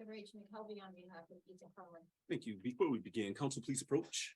Rach McKelvey on behalf of Ethan Crumbley. Thank you. Before we begin, council, please approach.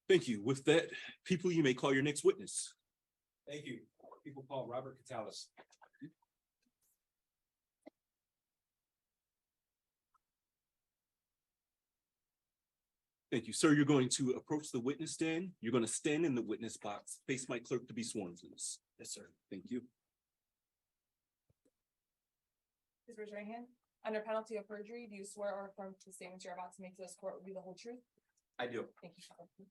Thank you. With that, people, you may call your next witness. Thank you. People call Robert Catalyst. Thank you, sir. You're going to approach the witness stand. You're going to stand in the witness box. Face my clerk to be sworn, please. Yes, sir. Thank you. Please raise your right hand. Under penalty of perjury, do you swear or affirm the statements you're about to make to this court will be the whole truth? I do. Thank you.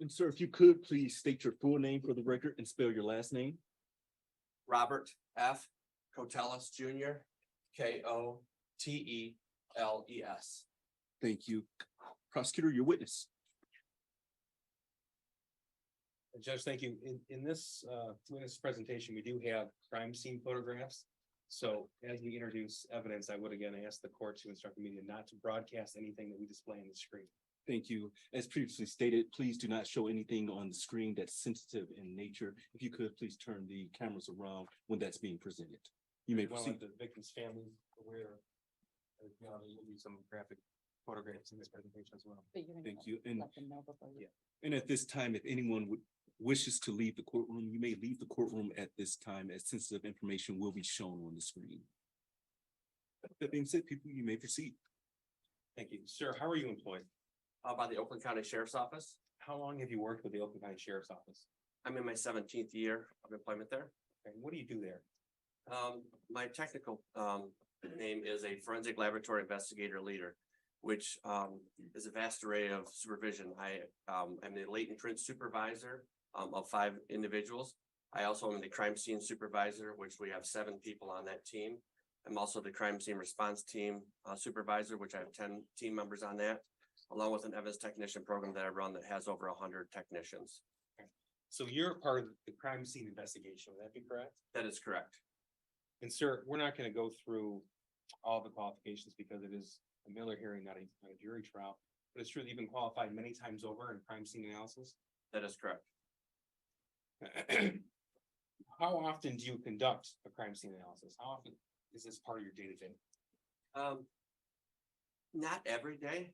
And sir, if you could, please state your full name for the record and spell your last name. Robert F. Cotelis Jr., Koteles. Thank you. Prosecutor, your witness. Judge, thank you. In this witness presentation, we do have crime scene photographs. So as we introduce evidence, I would again ask the court to instruct the media not to broadcast anything that we display on the screen. Thank you. As previously stated, please do not show anything on the screen that's sensitive in nature. If you could, please turn the cameras around when that's being presented. You may Well, proceed. the victim's family aware. There will be some graphic photographs in this presentation as well. Thank you. And, Let them know before you. and at this time, if anyone wishes to leave the courtroom, you may leave the courtroom at this time as sensitive information will be shown on the screen. That being said, people, you may proceed. Thank you. Sir, how are you employed? By the Oakland County Sheriff's Office. How long have you worked with the Oakland County Sheriff's Office? I'm in my 17th year of employment there. And what do you do there? My technical name is a forensic laboratory investigator leader, which is a vast array of supervision. I'm the latent print supervisor of 5 individuals. I also am the crime scene supervisor, which we have 7 people on that team. I'm also the crime scene response team supervisor, which I have 10 team members on that, along with an evidence technician program that I run that has over 100 technicians. So you're part of the crime scene investigation, would that be correct? That is correct. And sir, we're not going to go through all the qualifications because it is a Miller hearing, not a jury trial. But it's true that you've been qualified many times over in crime scene analysis. That is correct. How often do you conduct a crime scene analysis? How often is this part of your day-to-day? Not every day.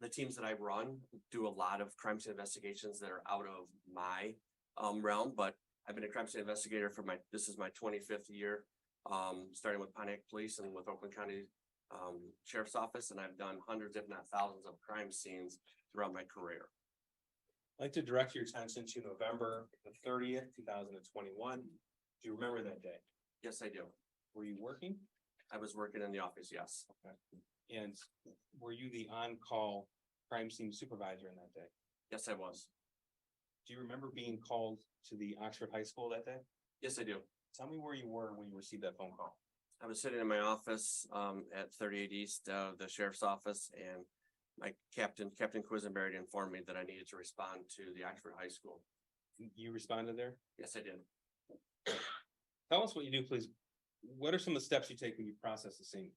The teams that I run do a lot of crime scene investigations that are out of my realm, but I've been a crime scene investigator for this is my 25th year, starting with Pontiac Police and with Oakland County Sheriff's Office, and I've done hundreds, if not thousands, of crime scenes throughout my career. I'd like to direct your attention to November the 30th, 2021. Do you remember that day? Yes, I do. Were you working? I was working in the office, yes. Okay. And were you the on-call crime scene supervisor in that day? Yes, I was. Do you remember being called to the Oxford High School that day? Yes, I do. Tell me where you were when you received that phone call. I was sitting in my office at 38 East, the sheriff's office, and my Captain Quisenberry informed me that I needed to respond to the Oxford High School. You responded there? Yes, I did. Tell us what you do, please. What are some of the steps you take when you process the scene?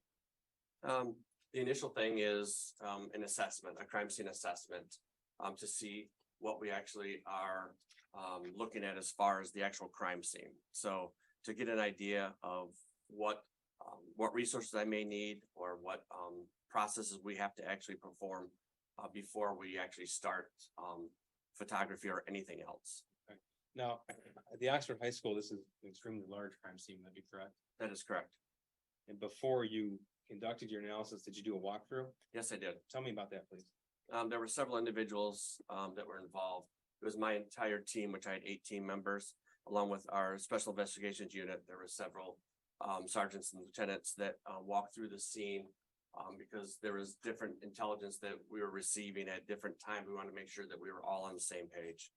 The initial thing is an assessment, a crime scene assessment, to see what we actually are looking at as far as the actual crime scene. So to get an idea of what resources I may need or what processes we have to actually perform before we actually start photography or anything else. Okay. Now, at the Oxford High School, this is an extremely large crime scene, would that be correct? That is correct. And before you conducted your analysis, did you do a walkthrough? Yes, I did. Tell me about that, please. There were several individuals that were involved. It was my entire team, which I had 18 members, along with our special investigations unit. There were several sergeants and lieutenants that walked through the scene because there was different intelligence that we were receiving at different times. We wanted to make sure that we were all on the same page.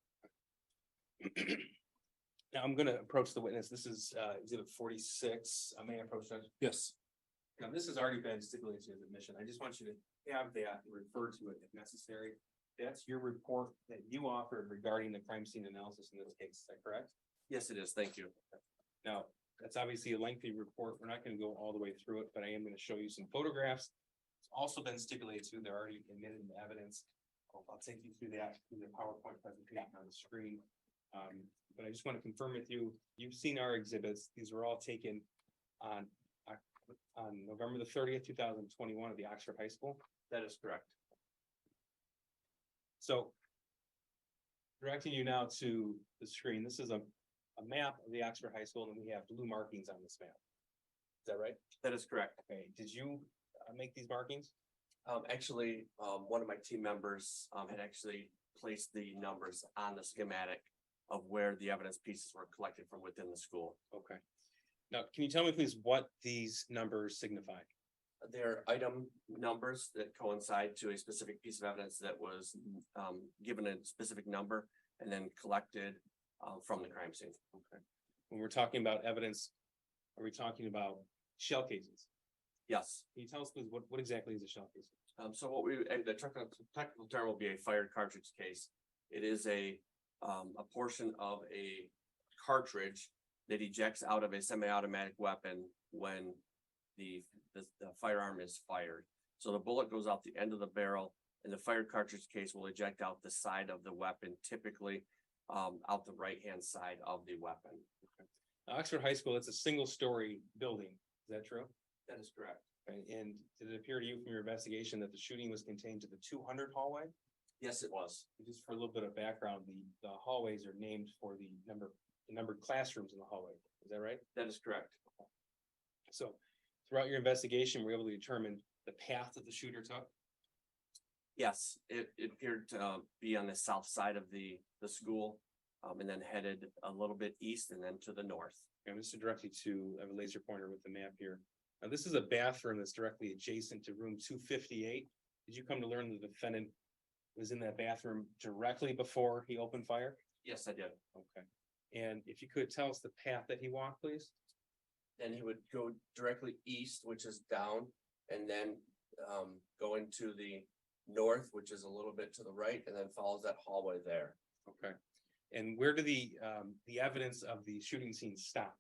Now I'm gonna approach the witness. This is exhibit 46. I may approach that. Yes. Now, this has already been stipulated as admission. I just want you to have that, refer to it if necessary. That's your report that you offered regarding the crime scene analysis in this case. Is that correct? Yes, it is. Thank you. Now, that's obviously a lengthy report. We're not gonna go all the way through it, but I am gonna show you some photographs. It's also been stipulated too, they're already admitted into evidence. I'll take you through that, through the PowerPoint presentation on the screen. But I just want to confirm with you, you've seen our exhibits. These were all taken on November the 30th, 2021 at the Oxford High School. That is correct. So directing you now to the screen, this is a map of the Oxford High School, and we have blue markings on this map. Is that right? That is correct. Okay, did you make these markings? Actually, one of my team members had actually placed the numbers on the schematic of where the evidence pieces were collected from within the school. Okay. Now, can you tell me please what these numbers signify? They're item numbers that coincide to a specific piece of evidence that was given a specific number and then collected from the crime scene. Okay. When we're talking about evidence, are we talking about shell cases? Yes. Can you tell us please what exactly is a shell case? So what the technical term will be a fired cartridge case. It is a portion of a cartridge that ejects out of a semi-automatic weapon when the firearm is fired. So the bullet goes out the end of the barrel, and the fired cartridge case will eject out the side of the weapon, typically out the right-hand side of the weapon. Oxford High School, it's a single-story building. Is that true? That is correct. Okay, and did it appear to you from your investigation that the shooting was contained to the 200 hallway? Yes, it was. Just for a little bit of background, the hallways are named for the numbered classrooms in the hallway. Is that right? That is correct. So throughout your investigation, we're able to determine the path that the shooter took. Yes, it appeared to be on the south side of the school, and then headed a little bit east and then to the north. I'm just to direct you to, I have a laser pointer with the map here. Now, this is a bathroom that's directly adjacent to room 258. Did you come to learn the defendant was in that bathroom directly before he opened fire? Yes, I did. Okay. And if you could tell us the path that he walked, please? Then he would go directly east, which is down, and then go into the north, which is a little bit to the right, and then follows that hallway there. Okay. And where do the evidence of the shooting scene stop?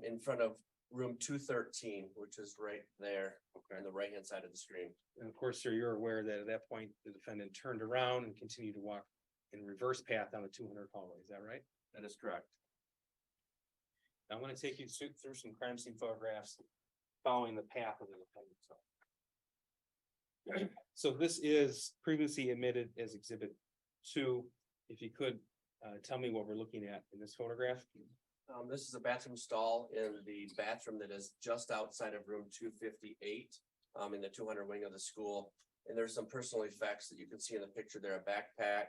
In front of room 213, which is right there on the right-hand side of the screen. And of course, sir, you're aware that at that point, the defendant turned around and continued to walk in reverse path down the 200 hallway. Is that right? That is correct. Now, I'm going to take you through some crime scene photographs following the path of the defendant. So this is previously admitted as Exhibit 2. If you could tell me what we're looking at in this photograph. This is a bathroom stall in the bathroom that is just outside of room 258 in the 200 wing of the school. And there's some personal effects that you can see in the picture there, a backpack,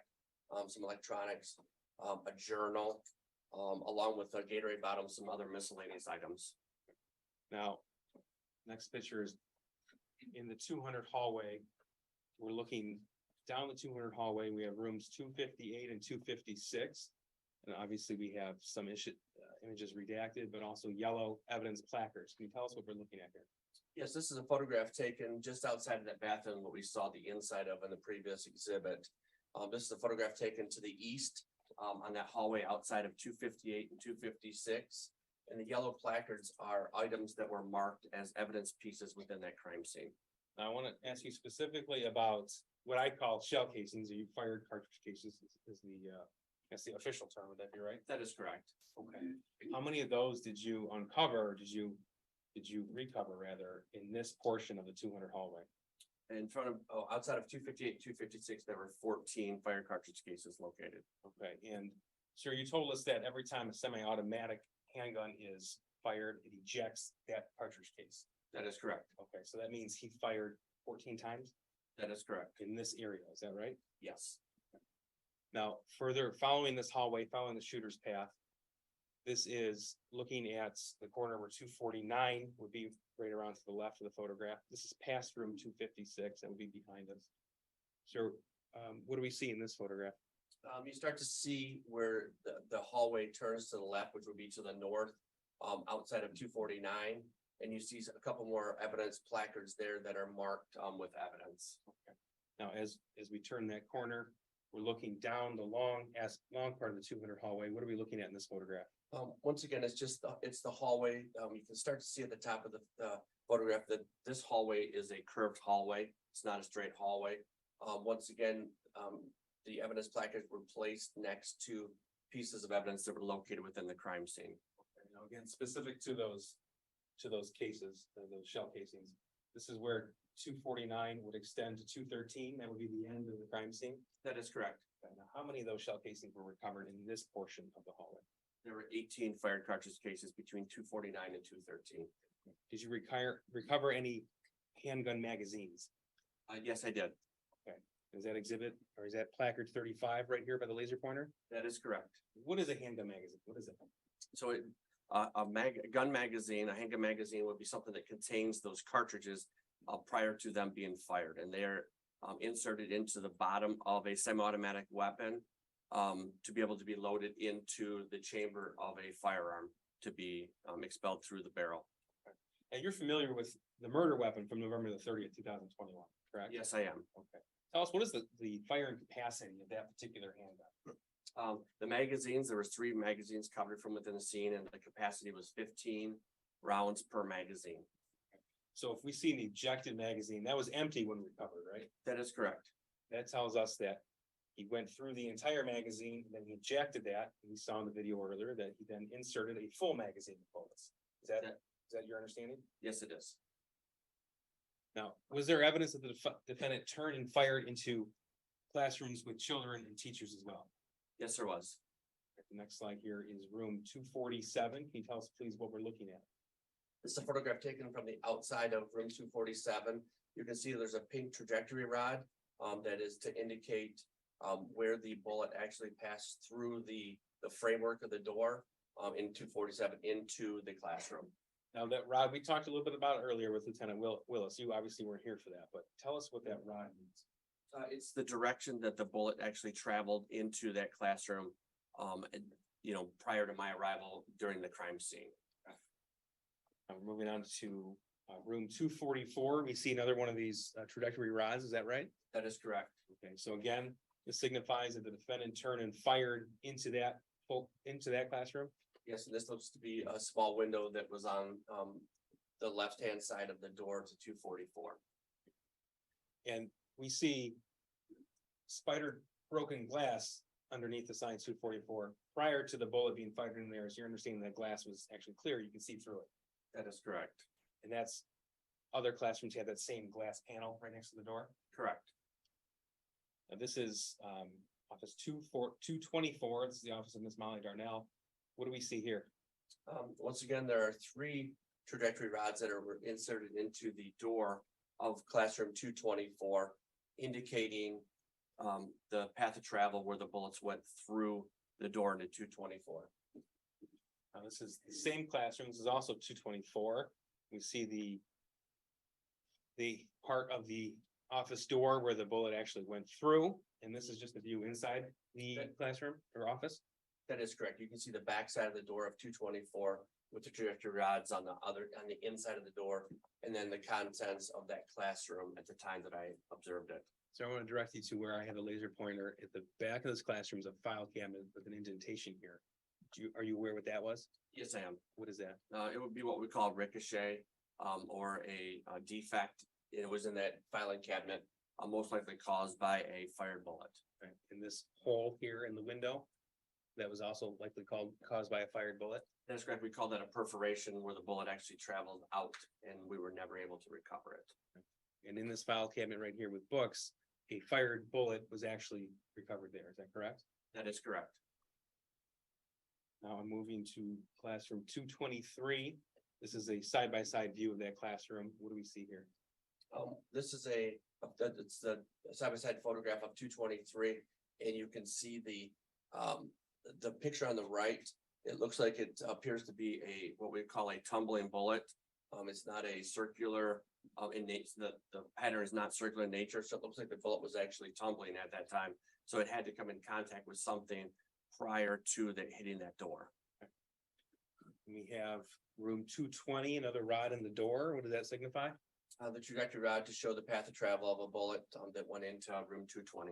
some electronics, a journal, along with a Gatorade bottle, some other miscellaneous items. Now, next picture is in the 200 hallway. We're looking down the 200 hallway. We have rooms 258 and 256. And obviously we have some images redacted, but also yellow evidence placards. Can you tell us what we're looking at here? Yes, this is a photograph taken just outside of that bathroom, what we saw the inside of in the previous exhibit. This is a photograph taken to the east on that hallway outside of 258 and 256. And the yellow placards are items that were marked as evidence pieces within that crime scene. Now, I want to ask you specifically about what I call shell casings, or you fired cartridge cases is that's the official term. Would that be right? That is correct. Okay. How many of those did you uncover? Or did you recover rather in this portion of the 200 hallway? In front of, outside of 258, 256, there were 14 fire cartridge cases located. Okay, and sir, you told us that every time a semi-automatic handgun is fired, it ejects that cartridge case. That is correct. Okay, so that means he fired 14 times That is correct. in this area. Is that right? Yes. Now, further following this hallway, following the shooter's path. This is looking at the corner where 249 would be right around to the left of the photograph. This is past room 256 that would be behind us. So, what do we see in this photograph? You start to see where the hallway turns to the left, which would be to the north, outside of 249. And you see a couple more evidence placards there that are marked, with evidence. Now, as we turn that corner, we're looking down the long part of the 200 hallway. What are we looking at in this photograph? Once again, it's the hallway. You can start to see at the top of the photograph that this hallway is a curved hallway. It's not a straight hallway. Once again, the evidence placards were placed next to pieces of evidence that were located within the crime scene. Now, again, specific to those cases, those shell casings, this is where 249 would extend to 213. That would be the end of the crime scene. That is correct. Now, how many of those shell casings were recovered in this portion of the hallway? There were 18 fired cartridge cases between 249 and 213. Did you recover any handgun magazines? Yes, I did. Is that exhibit or is that placard 35 right here by the laser pointer? That is correct. What is a handgun magazine? What is it? So a gun magazine, a handgun magazine would be something that contains those cartridges prior to them being fired, and they are inserted into the bottom of a semi-automatic weapon to be able to be loaded into the chamber of a firearm to be expelled through the barrel. And you're familiar with the murder weapon from November the 30th, 2021, correct? Yes, I am. Okay. Tell us, what is the firing capacity of that particular handgun? The magazines, there was 3 magazines covered from within the scene, and the capacity was 15 rounds per magazine. So if we see an ejected magazine, that was empty when recovered, right? That is correct. That tells us that he went through the entire magazine, then he ejected that. We saw in the video earlier that he then inserted a full magazine of bullets. Is that your understanding? Yes, it is. Now, was there evidence that the defendant turned and fired into classrooms with children and teachers as well? Yes, there was. The next slide here is room 247. Can you tell us please what we're looking at? This is a photograph taken from the outside of room 247. You can see there's a pink trajectory rod that is to indicate where the bullet actually passed through the framework of the door in 247 into the classroom. Now that rod, we talked a little bit about earlier with Lieutenant Willis. You obviously weren't here for that, but tell us what that rod means. It's the direction that the bullet actually traveled into that classroom, prior to my arrival during the crime scene. Moving on to room 244, we see another one of these trajectory rods. Is that right? That is correct. Okay, so again, this signifies that the defendant turned and fired into that classroom. Yes, and this looks to be a small window that was on the left-hand side of the door to 244. And we see spider broken glass underneath the sign 244 prior to the bullet being fired in there. So you're understanding that glass was actually clear. You can see through it. That is correct. And that's other classrooms have that same glass panel right next to the door. Correct. Now this is office 224. This is the office of Miss Molly Darnell. What do we see here? Once again, there are 3 trajectory rods that were inserted into the door of classroom 224, indicating the path of travel where the bullets went through the door into 224. Now this is the same classroom. This is also 224. We see the part of the office door where the bullet actually went through. And this is just a view inside the classroom or office. That is correct. You can see the back side of the door of 224 with the trajectory rods on the inside of the door, and then the contents of that classroom at the time that I observed it. So I want to direct you to where I have a laser pointer at the back of this classroom is a file cabinet with an indentation here. Are you aware what that was? Yes, I am. What is that? It would be what we call ricochet, or a defect. It was in that filing cabinet, most likely caused by a fired bullet. Right. And this hole here in the window, that was also likely caused by a fired bullet. That's correct. We call that a perforation where the bullet actually traveled out and we were never able to recover it. And in this file cabinet right here with books, a fired bullet was actually recovered there. Is that correct? That is correct. Now I'm moving to classroom 223. This is a side-by-side view of that classroom. What do we see here? This is it's the side-by-side photograph of 223. And you can see the picture on the right. It looks like it appears to be what we call a tumbling bullet. It's not a circular, in nature, the pattern is not circular in nature, so it looks like the bullet was actually tumbling at that time. So it had to come in contact with something prior to hitting that door. We have room 220, another rod in the door. What does that signify? The trajectory rod to show the path of travel of a bullet that went into room 220.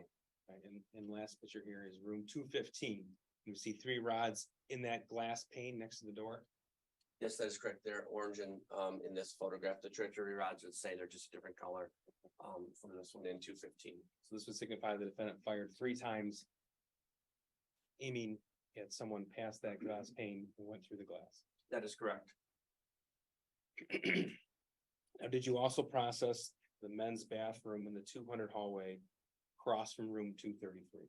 Right, and last picture here is room 215. You see 3 rods in that glass pane next to the door. Yes, that is correct. They're orange and in this photograph, the trajectory rods would say they're just a different color from this one in 215. So this would signify the defendant fired 3 times, aiming at someone past that glass pane and went through the glass. That is correct. Now, did you also process the men's bathroom in the 200 hallway across from room 233?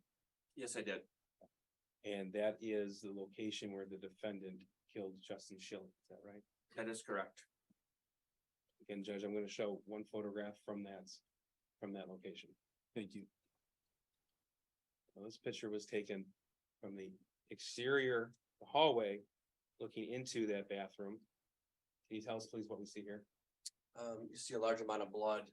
Yes, I did. And that is the location where the defendant killed Justin Schilling, is that right? That is correct. Again, Judge, I'm gonna show one photograph from that location. Thank you. Now, this picture was taken from the exterior, the hallway, looking into that bathroom. Can you tell us please what we see here? You see a large amount of blood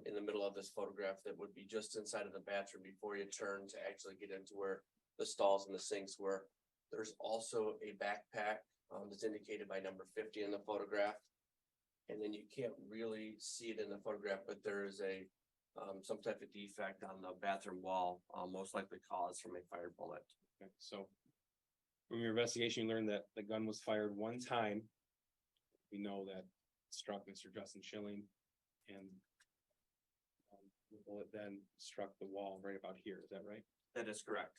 in the middle of this photograph that would be just inside of the bathroom before you turn to actually get into where the stalls and the sinks were. There's also a backpack that's indicated by number 50 in the photograph. And then you can't really see it in the photograph, but there is some type of defect on the bathroom wall, most likely caused from a fired bullet. Okay, so from your investigation, you learned that the gun was fired 1 time. We know that it struck Mr. Justin Schilling, and the bullet then struck the wall right about here. Is that right? That is correct.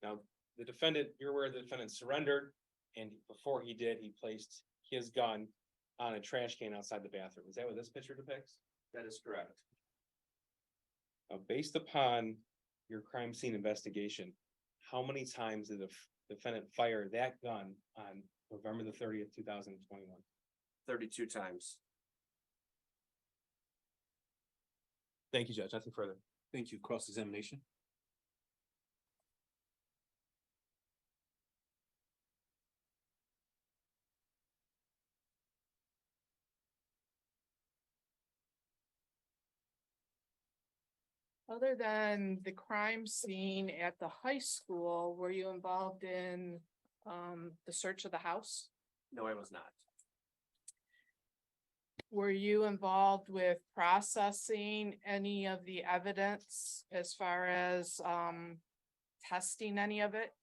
Now, the defendant, you're aware the defendant surrendered, and before he did, he placed his gun on a trash can outside the bathroom. Is that what this picture depicts? That is correct. Now, based upon your crime scene investigation, how many times did the defendant fire that gun on November the 30th, 2021? 32 times. Thank you, Judge. Nothing further. Thank you. Cross-examination. Other than the crime scene at the high school, were you involved in the search of the house? No, I was not. Were you involved with processing any of the evidence as far as testing any of it?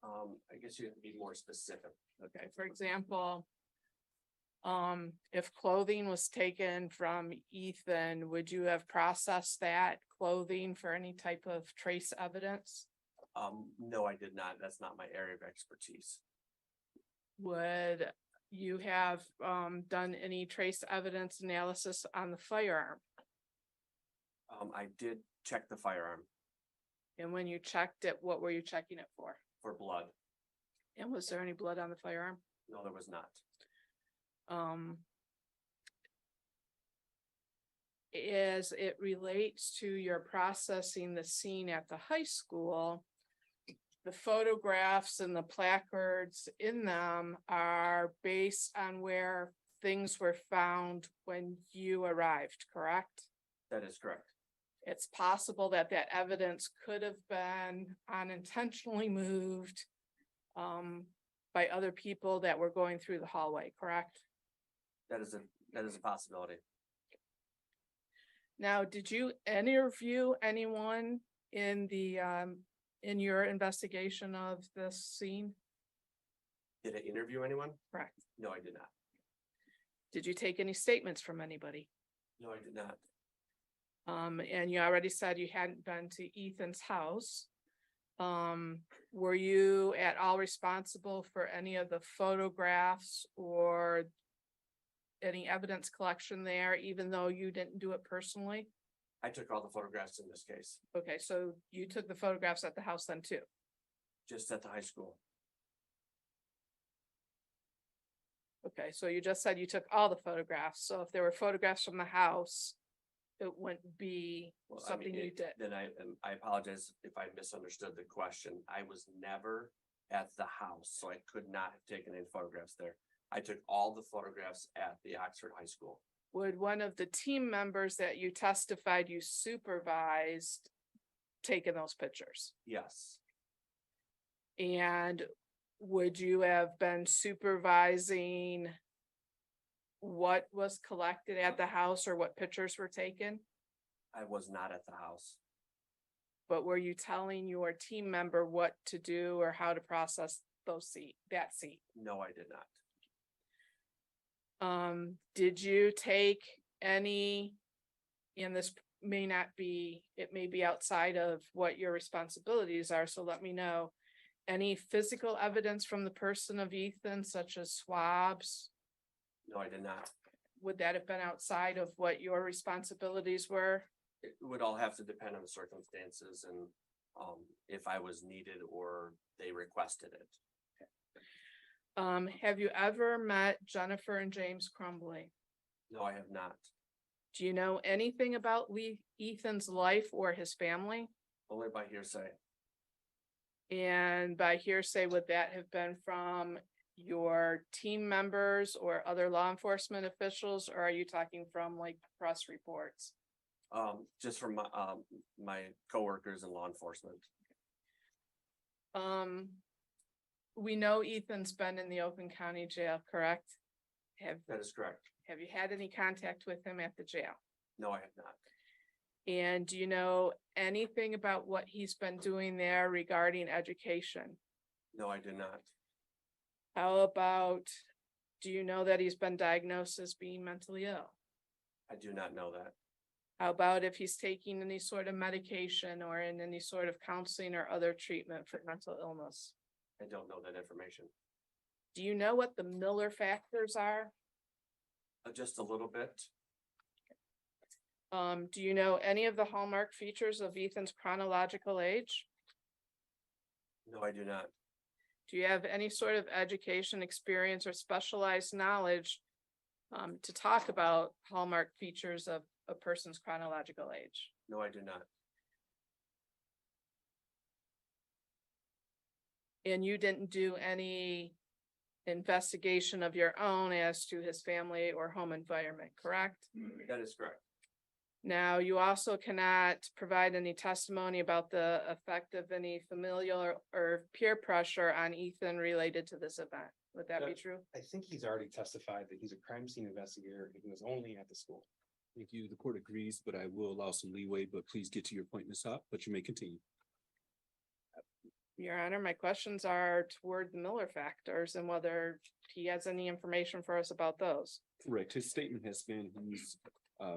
I guess you have to be more specific. Okay, for example, if clothing was taken from Ethan, would you have processed that clothing for any type of trace evidence? No, I did not. That's not my area of expertise. Would you have done any trace evidence analysis on the firearm? I did check the firearm And when you checked it, what were you checking it for? for blood. And was there any blood on the firearm? No, there was not. As it relates to your processing the scene at the high school, the photographs and the placards in them are based on where things were found when you arrived, correct? That is correct. It's possible that that evidence could have been unintentionally moved by other people that were going through the hallway, correct? That is a possibility. Now, did you interview anyone in the in your investigation of this scene? Did I interview anyone? Correct. No, I did not. Did you take any statements from anybody? No, I did not. And you already said you hadn't been to Ethan's house. Were you at all responsible for any of the photographs or any evidence collection there, even though you didn't do it personally? I took all the photographs in this case, Okay, so you took the photographs at the house then too? just at the high school. Okay, so you just said you took all the photographs. So if there were photographs from the house, it wouldn't be Well, I something mean, you did? then I apologize if I misunderstood the question. I was never at the house, so I could not have taken any photographs there. I took all the photographs at the Oxford High School. Would one of the team members that you testified you supervised taken those pictures? Yes, And would you have been supervising what was collected at the house or what pictures were taken? I was not at the house. But were you telling your team member what to do or how to process that seat? No, I did not. Did you take any, and this may not be, it may be outside of what your responsibilities are, so let me know. Any physical evidence from the person of Ethan, such as swabs? No, I did not. Would that have been outside of what your responsibilities were? It would all have to depend on the circumstances and if I was needed or they requested it. Have you ever met Jennifer and James Crumbley? No, I have not. Do you know anything about Ethan's life or his family? Only by hearsay. And by hearsay, would that have been from your team members or other law enforcement officials, or are you talking from like press reports? Just from my coworkers in law enforcement. We know Ethan's been in the Oakland County Jail, correct? That is correct. Have you had any contact with him at the jail? No, I have not. And do you know anything about what he's been doing there regarding education? No, I do not. How about, do you know that he's been diagnosed as being mentally ill? I do not know that. How about if he's taking any sort of medication or in any sort of counseling or other treatment for mental illness? I don't know that information. Do you know what the Miller factors are? Just a little bit. Do you know any of the hallmark features of Ethan's chronological age? No, I do not. Do you have any sort of education, experience, or specialized knowledge to talk about hallmark features of a person's chronological age? No, I do not. And you didn't do any investigation of your own as to his family or home environment, correct? That is correct. Now, you also cannot provide any testimony about the effect of any familial or peer pressure on Ethan related to this event. Would that be Yeah. true? I think he's already testified that he's a crime scene investigator and he was only at the school. Thank you. The court agrees, but I will allow some leeway, but please get to your point, Ms. Hop, but you may continue. Your Honor, my questions are toward the Miller factors and whether he has any information for us about those. Correct. His statement has been, he's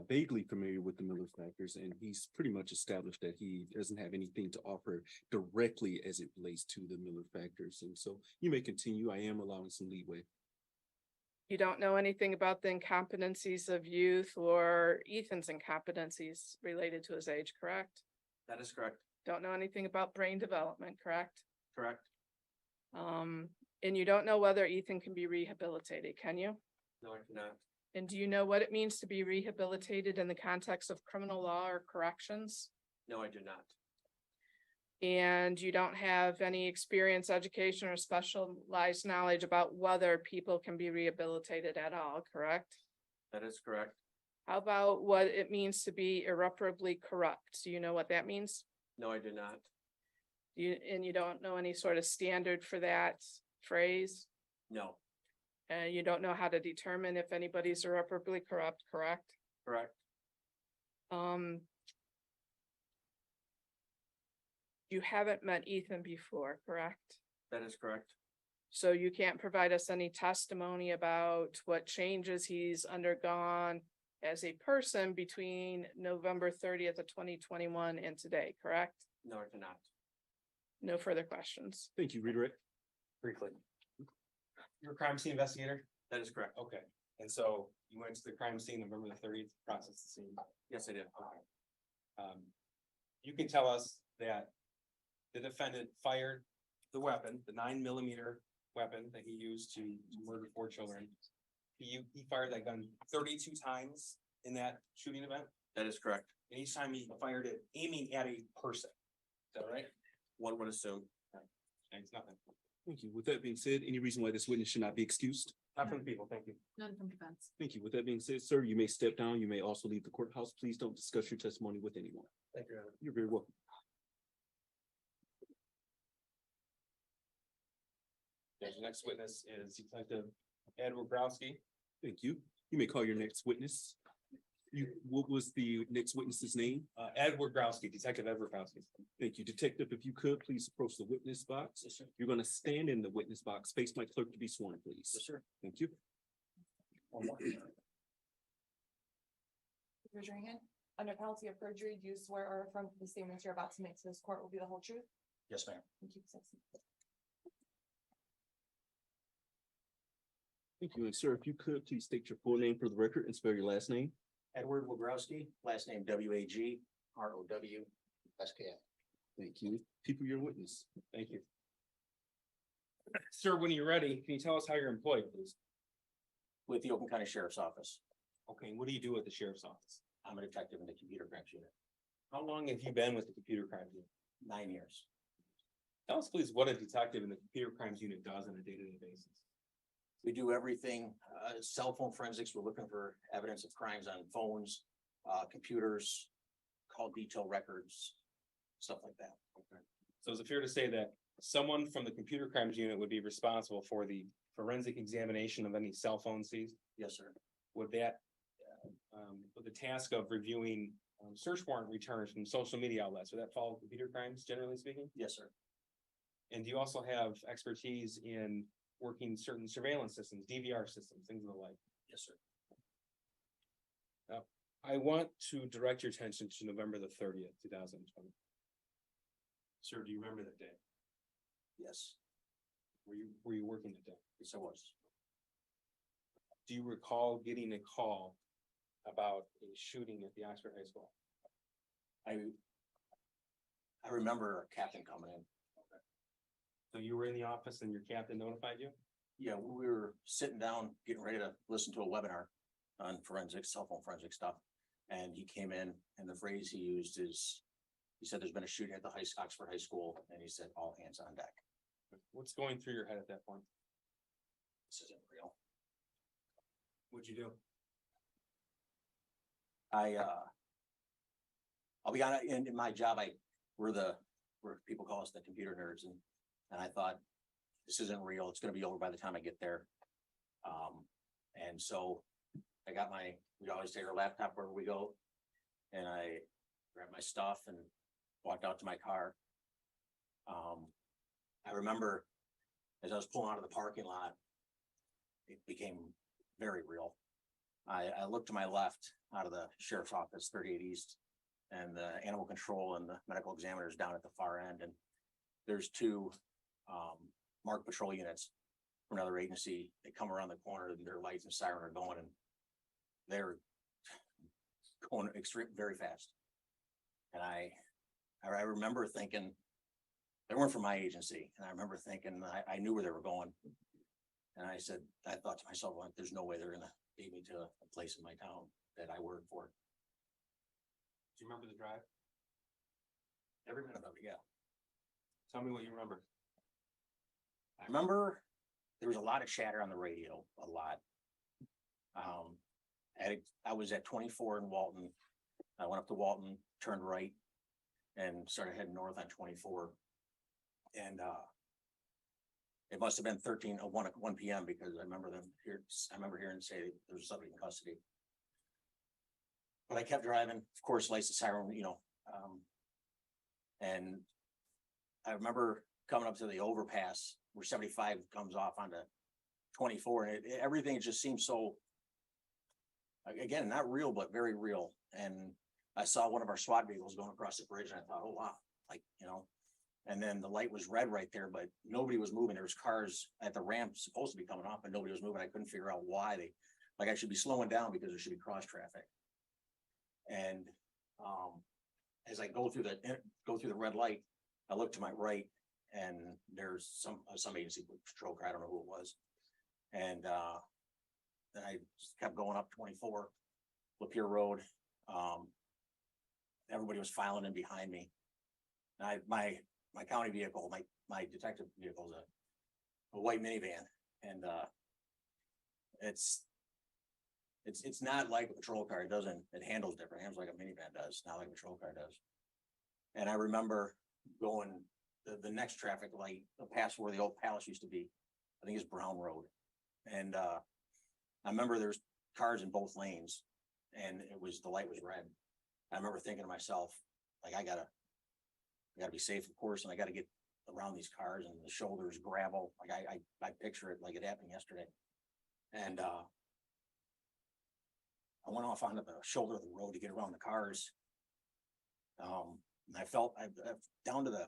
vaguely familiar with the Miller factors, and he's pretty much established that he doesn't have anything to offer directly as it relates to the Miller factors. And so you may continue. I am allowing some leeway. You don't know anything about the incompetencies of youth or Ethan's incompetencies related to his age, correct? That is correct. Don't know anything about brain development, correct? Correct. And you don't know whether Ethan can be rehabilitated, can you? No, I do not. And do you know what it means to be rehabilitated in the context of criminal law or corrections? No, I do not. And you don't have any experience, education, or specialized knowledge about whether people can be rehabilitated at all, correct? That is correct. How about what it means to be irreparably corrupt? Do you know what that means? No, I do not. And you don't know any sort of standard for that phrase? No. And you don't know how to determine if anybody's irreparably corrupt, correct? Correct. You haven't met Ethan before, correct? That is correct. So you can't provide us any testimony about what changes he's undergone as a person between November 30th of 2021 and today, correct? No, I cannot. No further questions. Thank you, redirect. Briefly. You're a crime scene investigator? That is correct. Okay. And so you went to the crime scene November the 30th, process the scene. Yes, I did. Okay. You can tell us that the defendant fired the weapon, the 9mm weapon that he used to murder 4 children. He fired that gun 32 times in that shooting event? That is correct. And each time he fired it aiming at a person. Is that right? One would assume. Thanks, nothing. Thank you. With that being said, any reason why this witness should not be excused? Not from the people, thank you. None from defense. Thank you. With that being said, sir, you may step down. You may also leave the courthouse. Please don't discuss your testimony with anyone. Thank you, Your Honor. You're very welcome. Okay, the next witness is Detective Edward Browski. Thank you. You may call your next witness. What was the next witness's name? Edward Browski, Detective Edward Browski. Thank you. Detective, if you could, please approach the witness box. Yes, sir. You're going to stand in the witness box. Face my clerk to be sworn, please. Yes, sir. Thank you. Raise your hand. Under penalty of perjury, do you swear or affirm that the statements you're about to make to this court will be the whole truth? Yes, ma'am. Thank you. Citizen. Thank you. And sir, if you could, please state your full name for the record and spell your last name. Edward Wagrowski, last name W-A-G-R-O-W-S-K-I. Thank you. People, your witness. Thank you. Sir, when you're ready, can you tell us how you're employed, please? With the Oakland County Sheriff's Office. Okay, what do you do at the sheriff's office? I'm a detective in the computer crimes unit, How long have you been with the computer crimes unit? 9 years. Tell us please what a detective in the computer crimes unit does on a day-to-day basis. We do everything, cell phone forensics. We're looking for evidence of crimes on phones, computers, call detail records, stuff like that. So is it fair to say that someone from the computer crimes unit would be responsible for the forensic examination of any cell phone seized? Yes, sir. Would that, would the task of reviewing search warrant returns from social media outlets, would that follow computer crimes, generally speaking? Yes, sir. And do you also have expertise in working certain surveillance systems, DVR systems, things of the like? Yes, sir. I want to direct your attention to November the 30th, 2020. Sir, do you remember that day? Yes. Were you working that day? Yes, I was. Do you recall getting a call about a shooting at the Oxford High School? I remember a captain coming in. So you were in the office and your captain notified you? Yeah, we were sitting down, getting ready to listen to a webinar on forensics, cell phone forensic stuff. And he came in and the phrase he used is, he said, there's been a shooting at the Oxford High School. And he said, all hands on deck. What's going through your head at that point? This isn't real. What'd you do? I'll be honest, in my job, we're people call us the computer nerds, and I thought, this isn't real, it's gonna be over by the time I get there. And so we always take our laptop wherever we go, and I grabbed my stuff and walked out to my car. I remember as I was pulling out of the parking lot, it became very real. I looked to my left out of the sheriff's office, 38 East, and the animal control and the medical examiners down at the far end. And there's two marked patrol units from another agency. They come around the corner and their lights and siren are going, and they're going very fast. And I remember thinking, they weren't from my agency. And I remember thinking, I knew where they were going. And I thought to myself, like, there's no way they're gonna take me to a place in my town that I work for. Do you remember the drive? Every minute of it, yeah. Tell me what you remember. I remember there was a lot of chatter on the radio, a lot. I was at 24 in Walton. I went up to Walton, turned right, and started heading north on 24. And it must have been 1 p.m. because I remember hearing say there was somebody in custody. But I kept driving, of course, lights the siren, and I remember coming up to the overpass where 75 comes off onto 24, and everything just seemed so, again, not real, but very real. And I saw one of our SWAT vehicles going across the bridge, and I thought, oh wow, and then the light was red right there, but nobody was moving. There was cars at the ramp supposed to be coming off, but nobody was moving. I couldn't figure out why I should be slowing down because there should be cross traffic. And as I go through the red light, I look to my right, and there's some agency patrol car. I don't know who it was. And then I just kept going up 24, Lapeer Road. everybody was filing in behind me. And my county vehicle, my detective vehicle is a white minivan, and, it's not like a patrol car. It handles different, it handles like a minivan does, not like a patrol car does. And I remember going the next traffic light past where the old palace used to be. I think it's Brown Road. And, I remember there's cars in both lanes, and the light was red. I remember thinking to myself, like, I gotta be safe, of course, and I gotta get around these cars, and the shoulders gravel. Like I picture it like it happened yesterday. And, I went off onto the shoulder of the road to get around the cars. And I felt down to the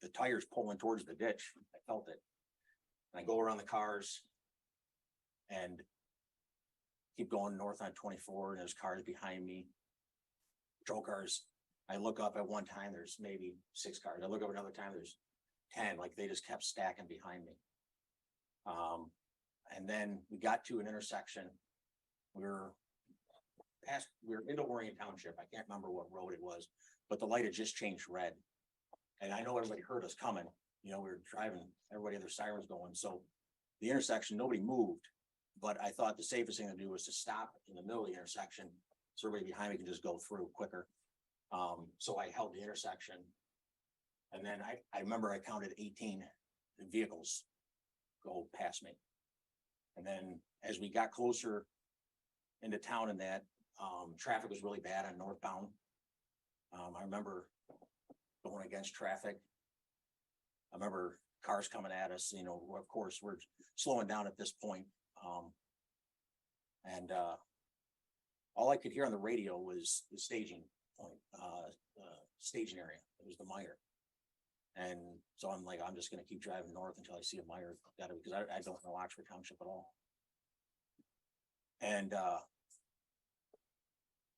tires pulling towards the ditch. I felt it. And I go around the cars and keep going north on 24, and there's cars behind me. Patrol cars. I look up at one time, there's maybe 6 cars. I look up another time, there's 10, like they just kept stacking behind me. And then we got to an intersection. We were into Orient Township. I can't remember what road it was, but the light had just changed red. And I know everybody heard us coming. You know, we were driving, everybody had their sirens going. So the intersection, nobody moved, but I thought the safest thing to do was to stop in the middle of the intersection, so everybody behind me can just go through quicker. So I held the intersection. And then I remember I counted 18 vehicles go past me. And then as we got closer into town, and that, traffic was really bad on northbound. I remember going against traffic. I remember cars coming at us, you know, of course, we're slowing down at this point. And all I could hear on the radio was the staging point, staging area. It was the mire. And so I'm like, I'm just gonna keep driving north until I see a mire, because I don't know Oxford Township at all. And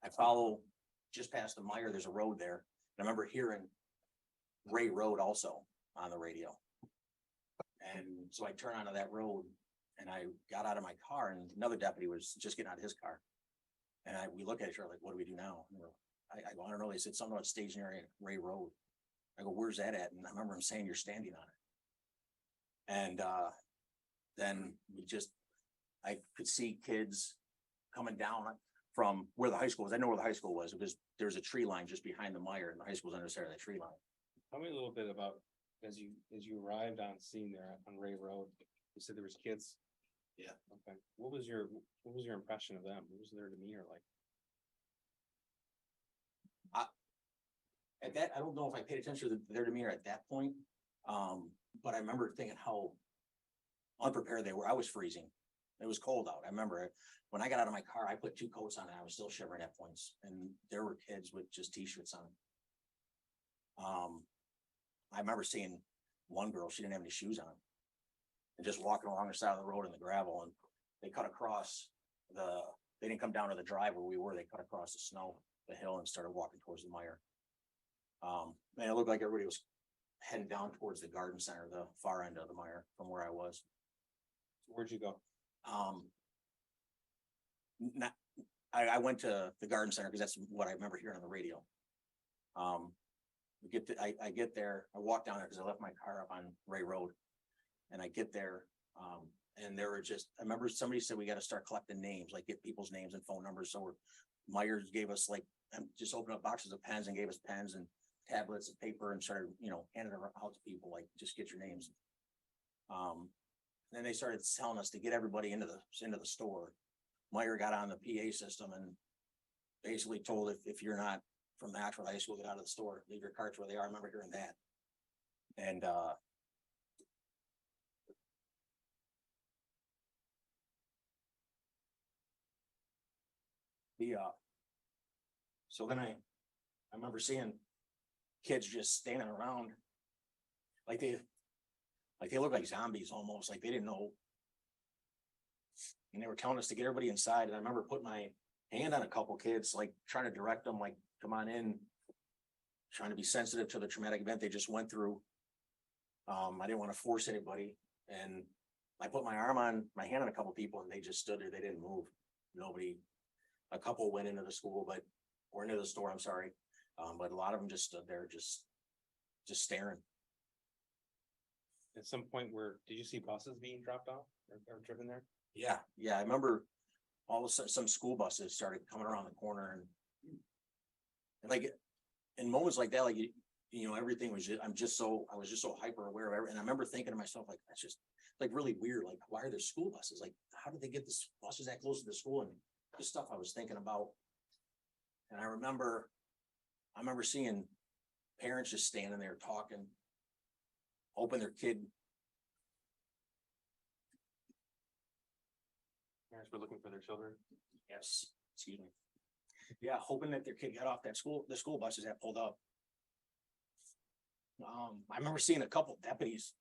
I follow just past the mire, there's a road there. And I remember hearing Ray Road also on the radio. And so I turn onto that road, and I got out of my car, and another deputy was just getting out of his car. And we look at each other like, what do we do now? And I go, I don't know. They said something about staging area, Ray Road. I go, where's that at? And I remember him saying, you're standing on it. And then I could see kids coming down from where the high school was. I know where the high school was, because there's a tree line just behind the mire, and the high school's under there, that tree line. Tell me a little bit about, as you arrived on scene there on Ray Road, you said there was kids. Yeah. Okay. What was your impression of them? What was their demeanor like? At that, I don't know if I paid attention to their demeanor at that point. But I remember thinking how unprepared they were. I was freezing. It was cold out. I remember when I got out of my car, I put 2 coats on, and I was still shivering at points. And there were kids with just t-shirts on. I remember seeing one girl, she didn't have any shoes on, and just walking along the side of the road in the gravel, and they cut across they didn't come down to the drive where we were. They cut across the snow, the hill, and started walking towards the mire. And it looked like everybody was heading down towards the garden center, the far end of the mire from where I was. Where'd you go? I went to the garden center because that's what I remember hearing on the radio. I get there, I walk down there because I left my car up on Ray Road, and I get there, and there were I remember somebody said we got to start collecting names, like get people's names and phone numbers. So Myers gave us just opened up boxes of pens and gave us pens and tablets of paper and started, handing them out to people, like, just get your names. Then they started telling us to get everybody into the store. Meyer got on the PA system and basically told if you're not from the actual high school, get out of the store, leave your carts where they are. I remember hearing that. And so then I remember seeing kids just standing around like they look like zombies almost, like they didn't know. And they were telling us to get everybody inside. And I remember putting my hand on a couple kids, like trying to direct them, like, come on in, trying to be sensitive to the traumatic event they just went through. I didn't want to force anybody. And I put my hand on a couple people, and they just stood there. They didn't move. A couple went into the school, or into the store, I'm sorry. But a lot of them just stood there, just staring. At some point did you see buses being dropped off or driven there? Yeah, I remember all of a sudden some school buses started coming around the corner and like in moments like that, like everything was I was just so hyper aware of everything. And I remember thinking to myself, like, that's just like really weird. Like, why are there school buses? Like, how did they get this buses that close to the school? And the stuff I was thinking about. And I remember seeing parents just standing there talking, hoping their kid. Parents were looking for their children. Yes, excuse me. Yeah, hoping that their kid got off the school buses that pulled up. I remember seeing a couple deputies.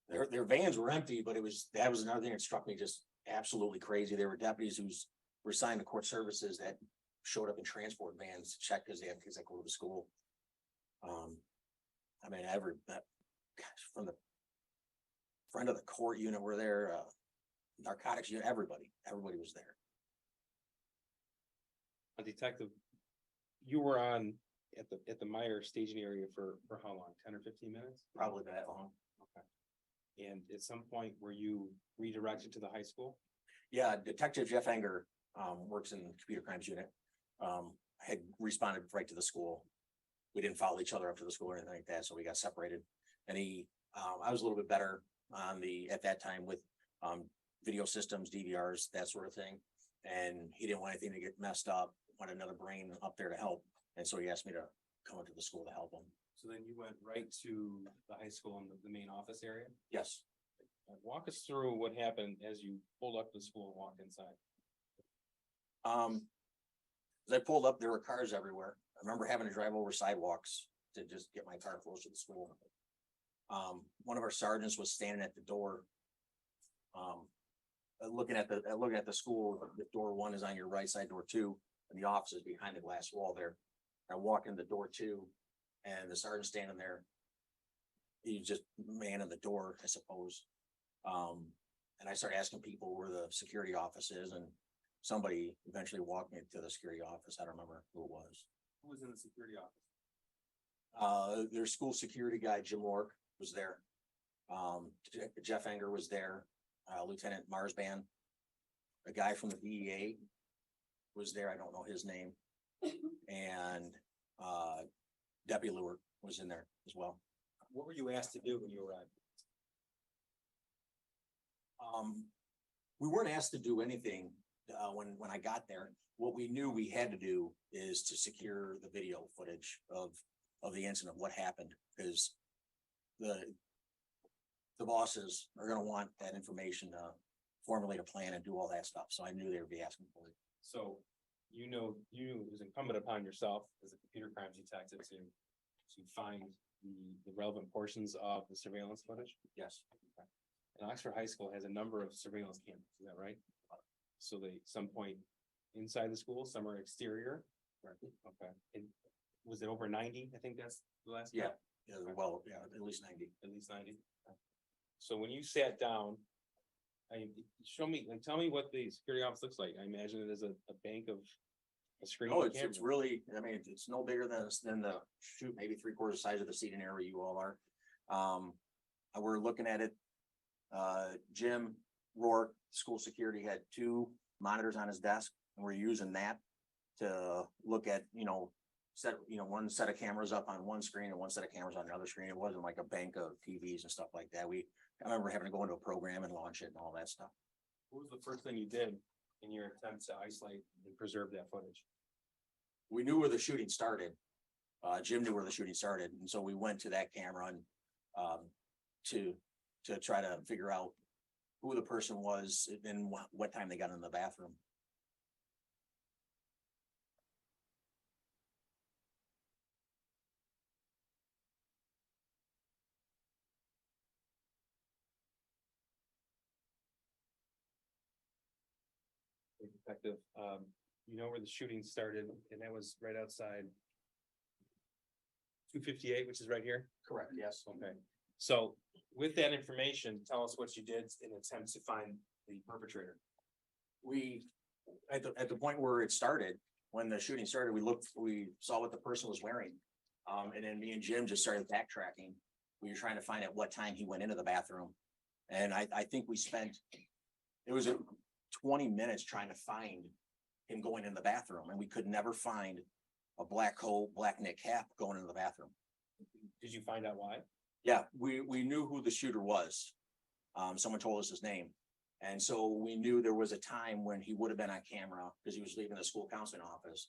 Their vans were empty, but that was another thing that struck me just absolutely crazy. There were deputies who were assigned to court services that showed up in transport vans to check because they have kids that go to the school. I mean, from the front of the court unit were there, narcotics unit, everybody was there. A detective, you were on at the Meyer staging area for how long? 10 or 15 minutes? Probably that long. Okay. And at some point, were you redirected to the high school? Yeah, Detective Jeff Enger, works in the computer crimes unit, had responded right to the school. We didn't follow each other up to the school or anything like that, so we got separated. And I was a little bit better at that time with, video systems, DVRs, that sort of thing. And he didn't want anything to get messed up, wanted another brain up there to help. And so he asked me to come into the school to help him. So then you went right to the high school in the main office area? Yes. Walk us through what happened as you pulled up to the school and walked inside. As I pulled up, there were cars everywhere. I remember having to drive over sidewalks to just get my car close to the school. One of our sergeants was standing at the door. Looking at the school, the door 1 is on your right side, door 2, and the office is behind the glass wall there. I walk in the door 2, and the sergeant standing there. He's just manning the door, I suppose. And I started asking people where the security office is, and somebody eventually walked me to the security office. I don't remember who it was. Who was in the security office? Their school security guy, Jim Lork, was there. Jeff Enger was there. Lieutenant Marsban, a guy from the DEA was there. I don't know his name. And Deputy Lewert was in there as well. What were you asked to do when you arrived? We weren't asked to do anything when I got there. What we knew we had to do is to secure the video footage of the incident, what happened, because the bosses are going to want that information to formulate a plan and do all that stuff. So I knew they would be asking for it. So, it was incumbent upon yourself as a computer crimes detective to find the relevant portions of the surveillance footage. Yes. And Oxford High School has a number of surveillance cameras, is that right? So some point inside the school, some are exterior. Right. Okay. And was it over 90? I think that's the last. Yeah. Yeah. Well, yeah, at least 90. At least 90. So when you sat down, tell me what the security office looks like. I imagine it is a bank of a screen. Oh, it's really, I mean, it's no bigger than the maybe 3/4 size of the seating area you all are. We're looking at it. Jim Rourke, school security, had 2 monitors on his desk, and we're using that to look at, one set of cameras up on one screen and one set of cameras on the other screen. It wasn't like a bank of TVs and stuff like that. I remember having to go into a program and launch it and all that stuff. What was the first thing you did in your attempt to isolate and preserve that footage? We knew where the shooting started. Jim knew where the shooting started, and so we went to that camera and to try to figure out who the person was and what time they got in the bathroom. Detective, you know where the shooting started, and that was right outside 258, which is right here? Correct, yes. Okay, so with that information, tell us what you did in an attempt to find the perpetrator. We, at the point where it started, when the shooting started, we saw what the person was wearing. And then me and Jim just started backtracking. We were trying to find out what time he went into the bathroom. And I think it was 20 minutes trying to find him going in the bathroom, and we could never find a black coat, black knit cap going into the bathroom. Did you find out why? Yeah, we knew who the shooter was. Someone told us his name. And so we knew there was a time when he would have been on camera because he was leaving the school counseling office.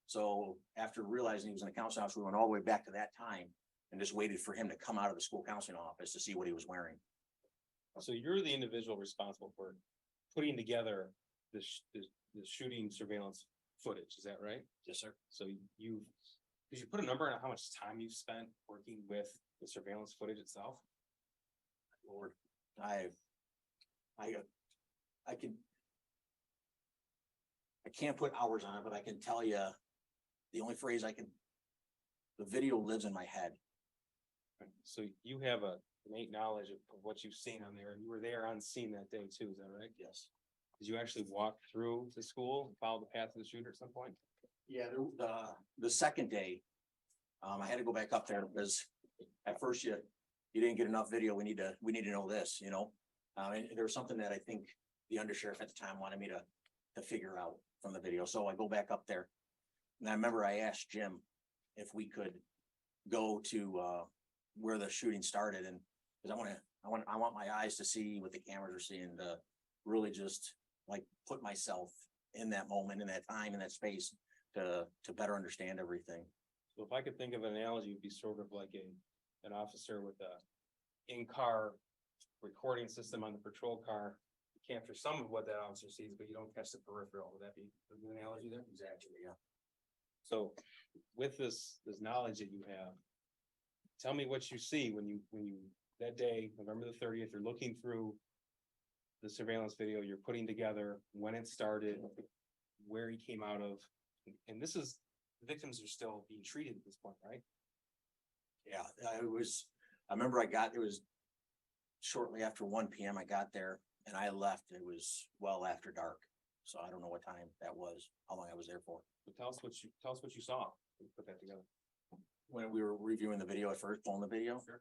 So after realizing he was in the counseling office, we went all the way back to that time and just waited for him to come out of the school counseling office to see what he was wearing. So you're the individual responsible for putting together the shooting surveillance footage, is that right? Yes, sir. So did you put a number on how much time you've spent working with the surveillance footage itself? Lord, I can't put hours on it, but I can tell you the only phrase the video lives in my head. So you have a innate knowledge of what you've seen on there, and you were there on scene that day too, is that right? Yes. Did you actually walk through the school, follow the path of the shooter at some point? Yeah, the second day, I had to go back up there because at first you didn't get enough video. We need to know this, you know? And there was something that I think the undersheriff at the time wanted me to figure out from the video. So I go back up there, and I remember I asked Jim if we could go to where the shooting started, and because I want my eyes to see what the cameras are seeing, to really just like put myself in that moment, in that time, in that space to better understand everything. So if I could think of an analogy, it'd be sort of like an officer with a in-car recording system on the patrol car. You capture some of what that officer sees, but you don't catch the peripheral. Would that be an analogy there? Exactly, yeah. So with this knowledge that you have, tell me what you see when you that day, November the 30th, you're looking through the surveillance video, you're putting together when it started, where he came out of, and the victims are still being treated at this point, right? Yeah, I remember it was shortly after 1 p.m. I got there and I left. It was well after dark. So I don't know what time that was, how long I was there for. So tell us what you saw when you put that together. When we were reviewing the video at first, pulling the video. Sure.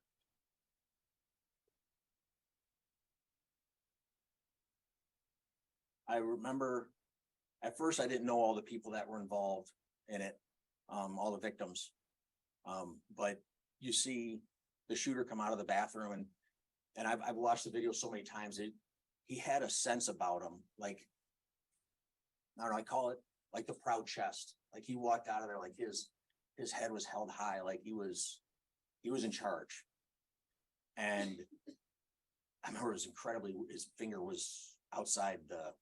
I remember at first I didn't know all the people that were involved in it, all the victims. But you see the shooter come out of the bathroom, and I've watched the video so many times. He had a sense about him, like, I don't know, I call it like the proud chest. Like he walked out of there like his head was held high, like he was in charge. And I remember his finger was outside the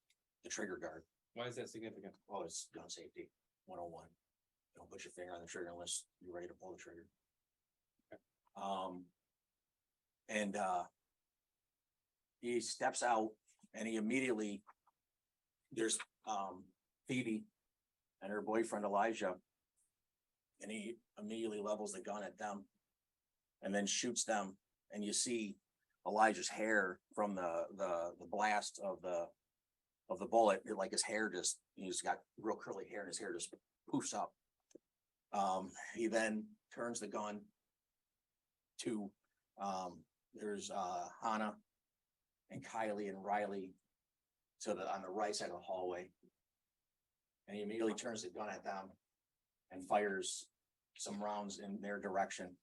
trigger guard. Why is that significant? Oh, it's gun safety 101. Don't put your finger on the trigger unless you're ready to pull the trigger. And he steps out, and he immediately, there's Phoebe and her boyfriend Elijah, and he immediately levels the gun at them and then shoots them. And you see Elijah's hair from the blast of the bullet, like his hair he's got real curly hair and his hair just poofs up. He then turns the gun to there's Hannah and Kylie and Riley on the right side of the hallway. And he immediately turns the gun at them and fires some rounds in their direction.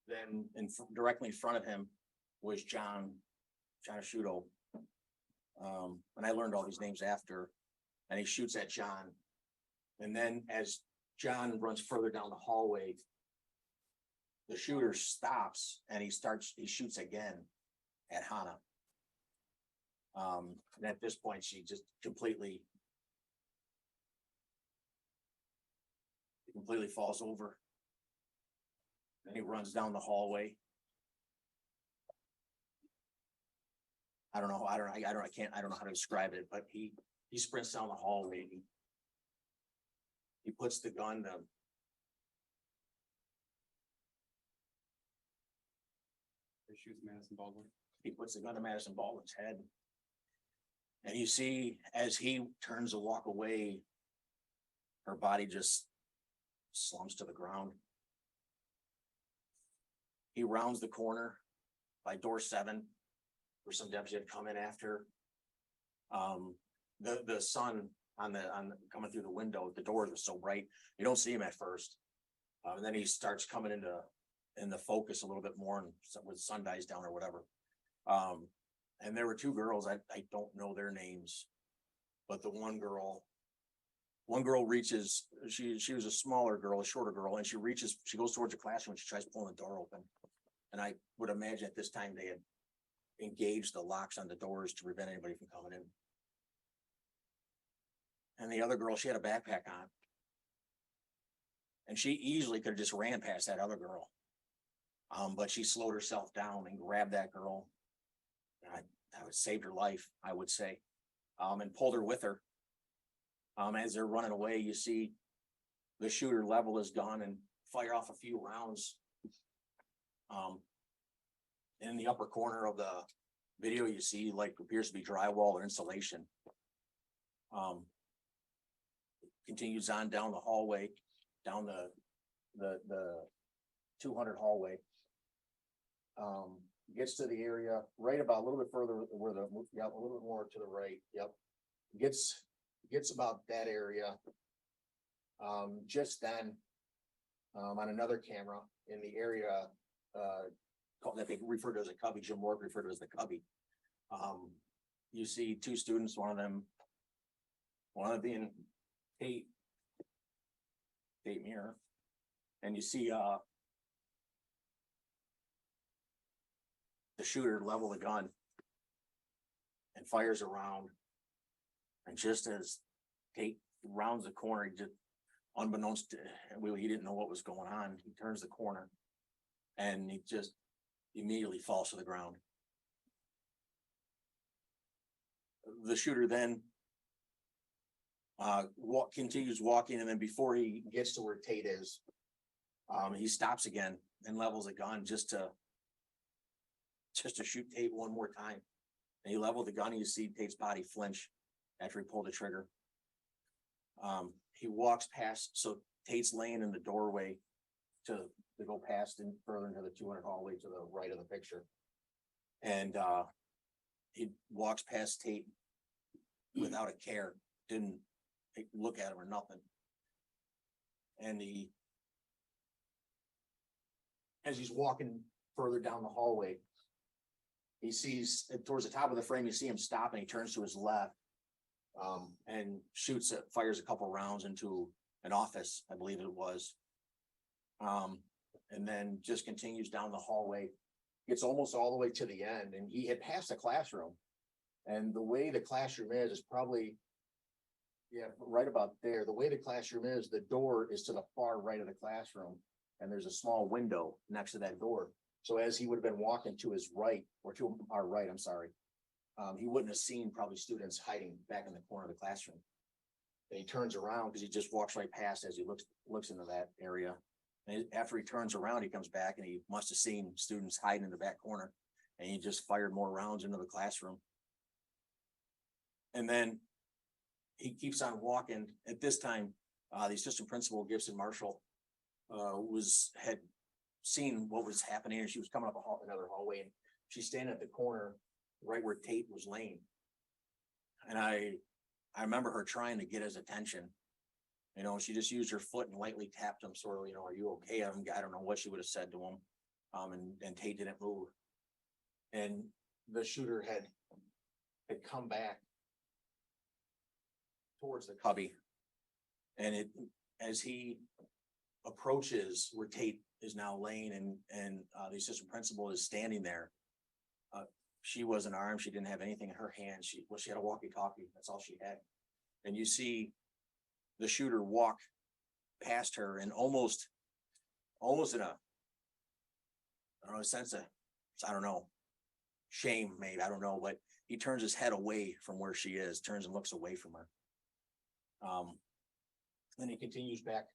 Then directly in front of him was John Asciutto. And I learned all these names after, and he shoots at John. And then as John runs further down the hallway, the shooter stops and he shoots again at Hannah. And at this point, she just completely falls over. And he runs down the hallway. I don't know how to describe it, but he sprints down the hallway. He puts the gun to Shoots Madison Baldwin. He puts the gun to Madison Baldwin's head. And you see, as he turns to walk away, her body just slumps to the ground. He rounds the corner by door 7, where some deputy had come in after. The sun coming through the window, the doors were so bright, you don't see him at first. And then he starts coming in the focus a little bit more, and when the sun dies down or whatever. And there were 2 girls, I don't know their names, but the one girl reaches, she was a smaller girl, a shorter girl, and she goes towards the classroom and she tries pulling the door open. And I would imagine at this time they had engaged the locks on the doors to prevent anybody from coming in. And the other girl, she had a backpack on. And she easily could have just ran past that other girl. But she slowed herself down and grabbed that girl. And that would saved her life, I would say. And pulled her with her. As they're running away, you see the shooter level his gun and fire off a few rounds. In the upper corner of the video, you see like appears to be drywall or insulation. Continues on down the hallway, down the 200 hallway. Gets to the area right about a little bit further where a little bit more to the right. Yep. Gets about that area. Just then, on another camera in the area, that they refer to as a cubby, Jim Ward referred to as the cubby. You see 2 students, one of them being Tate Mirror, and you see the shooter level the gun and fires around, and just as Tate rounds the corner, he just, unbeknownst to he didn't know what was going on, he turns the corner and he just immediately falls to the ground. The shooter then continues walking, and then before he gets to where Tate is, he stops again and levels a gun just to shoot Tate one more time. And he leveled the gun, and you see Tate's body flinch after he pulled the trigger. He walks past, so Tate's laying in the doorway to go past and further into the 200 hallway to the right of the picture. And he walks past Tate without a care, didn't look at him or nothing. And as he's walking further down the hallway, he sees towards the top of the frame, you see him stop, and he turns to his left, and fires a couple rounds into an office, I believe it was. And then just continues down the hallway, gets almost all the way to the end, and he had passed the classroom. And the way the classroom is probably, right about there. The way the classroom is, the door is to the far right of the classroom, and there's a small window next to that door. So as he would have been walking to his right, or to our right, I'm sorry, he wouldn't have seen probably students hiding back in the corner of the classroom. And he turns around because he just walks right past as he looks into that area. And after he turns around, he comes back, and he must have seen students hiding in the back corner, and he just fired more rounds into the classroom. And then he keeps on walking. At this time, the assistant principal, Gibson Marshall, had seen what was happening, and she was coming up another hallway, and she's standing at the corner right where Tate was laying. And I remember her trying to get his attention. She just used her foot and lightly tapped him, sort of, are you okay? I don't know what she would have said to him. And Tate didn't move. And the shooter had come back towards the cubby. And as he approaches where Tate is now laying, and the assistant principal is standing there, she wasn't armed. She didn't have anything in her hand. She had a walkie-talkie. That's all she had. And you see the shooter walk past her, and almost in a, sense of, shame, maybe, I don't know, but he turns his head away from where she is, turns and looks away from her. Then he continues back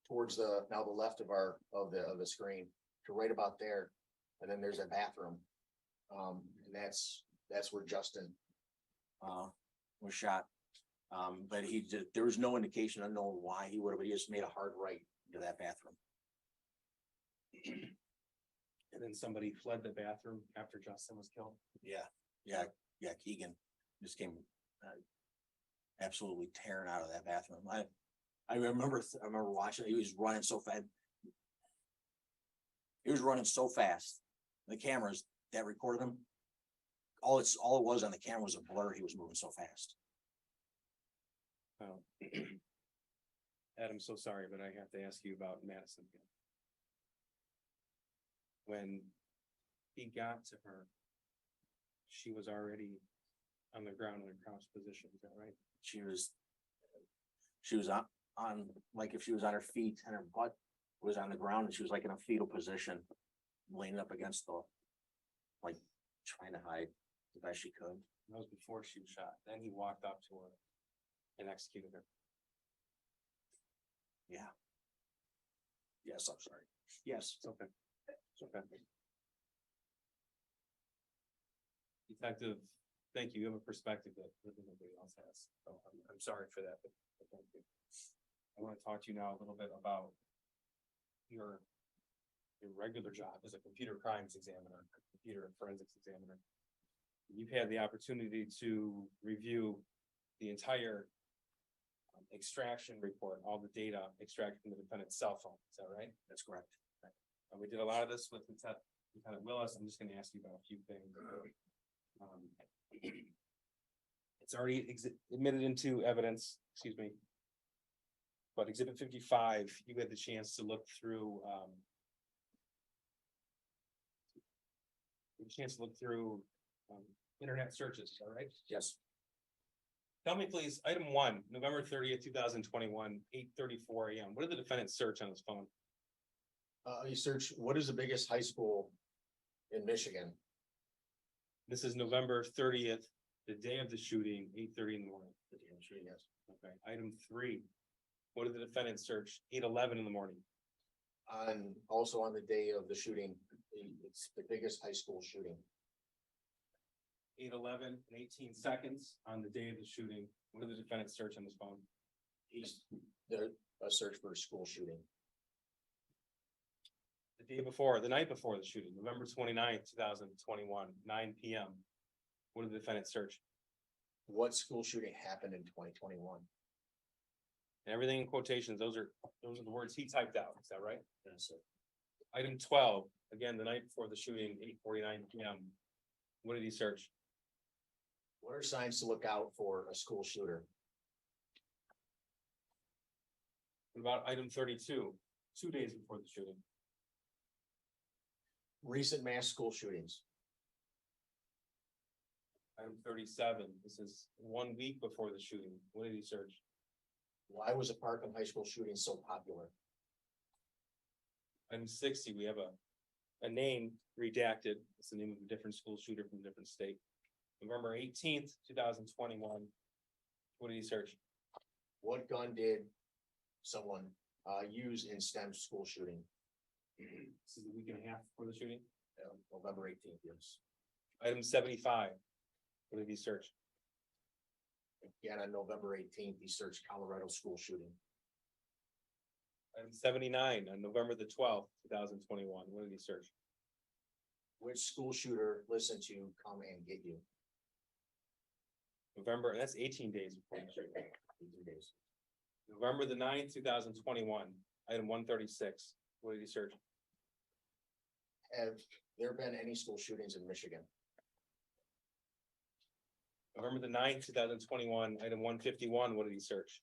towards the left of the screen to right about there, and then there's a bathroom, and that's where Justin was shot. But he did, there was no indication, unknown why he would have, he just made a hard right into that bathroom. And then somebody fled the bathroom after Justin was killed. Yeah, Keegan just came absolutely tearing out of that bathroom. I remember watching, he was running so fast. He was running so fast. The cameras that recorded him, all it was on the camera was a blur. He was moving so fast. Oh. Adam, so sorry, but I have to ask you about Madison again. When he got to her, she was already on the ground in a crouched position, is that right? She was on, like if she was on her feet and her butt was on the ground and she was like in a fetal position, laying up against the, like trying to hide the best she could. That was before she was shot. Then he walked up to her and executed her. Yeah. Yes, I'm sorry. Yes. It's okay. It's okay. Detective, thank you. You have a perspective that nobody else has. So I'm sorry for that, but thank you. I want to talk to you now a little bit about your regular job as a computer crimes examiner, computer forensics examiner. You've had the opportunity to review the entire extraction report, all the data extracted from the defendant's cell phone. Is that right? That's correct. And we did a lot of this with Lieutenant Willis. I'm just gonna ask you about a few things. It's already admitted into evidence, excuse me. But exhibit 55, you had the chance to look through, internet searches, all right? Yes. Tell me, please, item 1, November 30th, 2021, 8:34 AM. What did the defendant search on his phone? You search, what is the biggest high school in Michigan? This is November 30th, the day of the shooting, 8:30 in the morning. Yes. Okay, item 3. What did the defendant search? 8:11 in the morning. Also on the day of the shooting, it's the biggest high school shooting. 8:11 and 18 seconds on the day of the shooting. What did the defendant search on his phone? A search for a school shooting. The night before the shooting, November 29th, 2021, 9 PM. What did the defendant search? What school shooting happened in 2021? And everything in quotations, those are the words he typed out. Is that right? Yes, sir. Item 12, again, the night before the shooting, 8:49 PM. What did he search? What are signs to look out for a school shooter? What about item 32, 2 days before the shooting? Recent mass school shootings. Item 37, this is 1 week before the shooting. What did he search? Why was a Parkland High School shooting so popular? Item 60, we have a name redacted. It's the name of a different school shooter from a different state. November 18th, 2021. What did he search? What gun did someone use in STEM school shooting? This is a week and a half before the shooting. November 18th, yes. Item 75. What did he search? Again, on November 18th, he searched Colorado school shooting. Item 79 on November the 12th, 2021. What did he search? Which school shooter listened to Come and Get You? November, and that's 18 days before the shooting. 18 days. November the 9th, 2021. Item 136. What did he search? Have there been any school shootings in Michigan? November the 9th, 2021. Item 151. What did he search?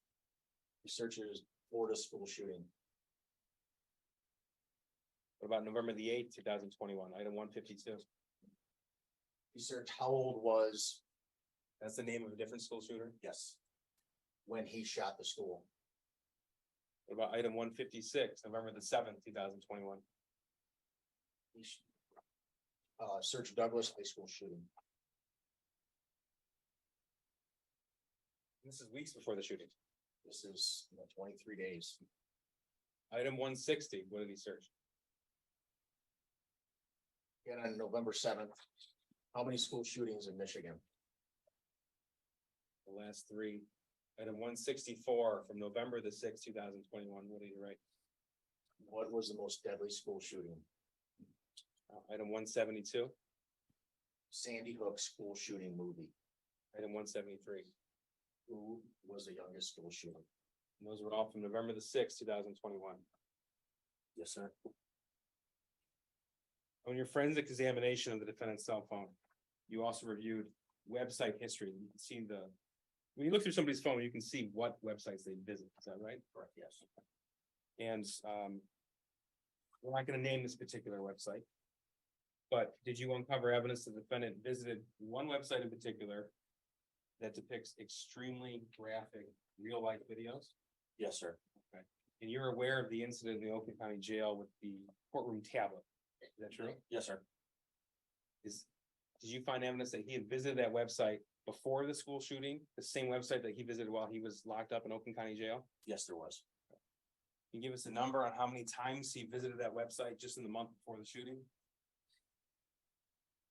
He searches Florida school shooting. What about November the 8th, 2021? Item 152. He searched how old was, That's the name of a different school shooter. yes, when he shot the school. What about item 156, November the 7th, 2021? He searched Douglas High School shooting. This is weeks before the shooting. This is 23 days. Item 160, what did he search? Again, on November 7th, how many school shootings in Michigan? The last 3. Item 164 from November the sixth, 2021. What did you write? What was the most deadly school shooting? Item 172, Sandy Hook school shooting movie. item 173. Who was the youngest school shooter? And those were all from November the sixth, 2021. Yes, sir. On your forensic examination of the defendant's cell phone, you also reviewed website history. You can see when you look through somebody's phone, you can see what websites they visit. Is that right? Correct, yes. And we're not gonna name this particular website. But did you uncover evidence the defendant visited one website in particular that depicts extremely graphic real-life videos? Yes, sir. And you're aware of the incident in the Oakland County Jail with the courtroom tablet? Is that true? Yes, sir. Did you find evidence that he had visited that website before the school shooting? The same website that he visited while he was locked up in Oakland County Jail? Yes, there was. Can you give us a number on how many times he visited that website just in the month before the shooting?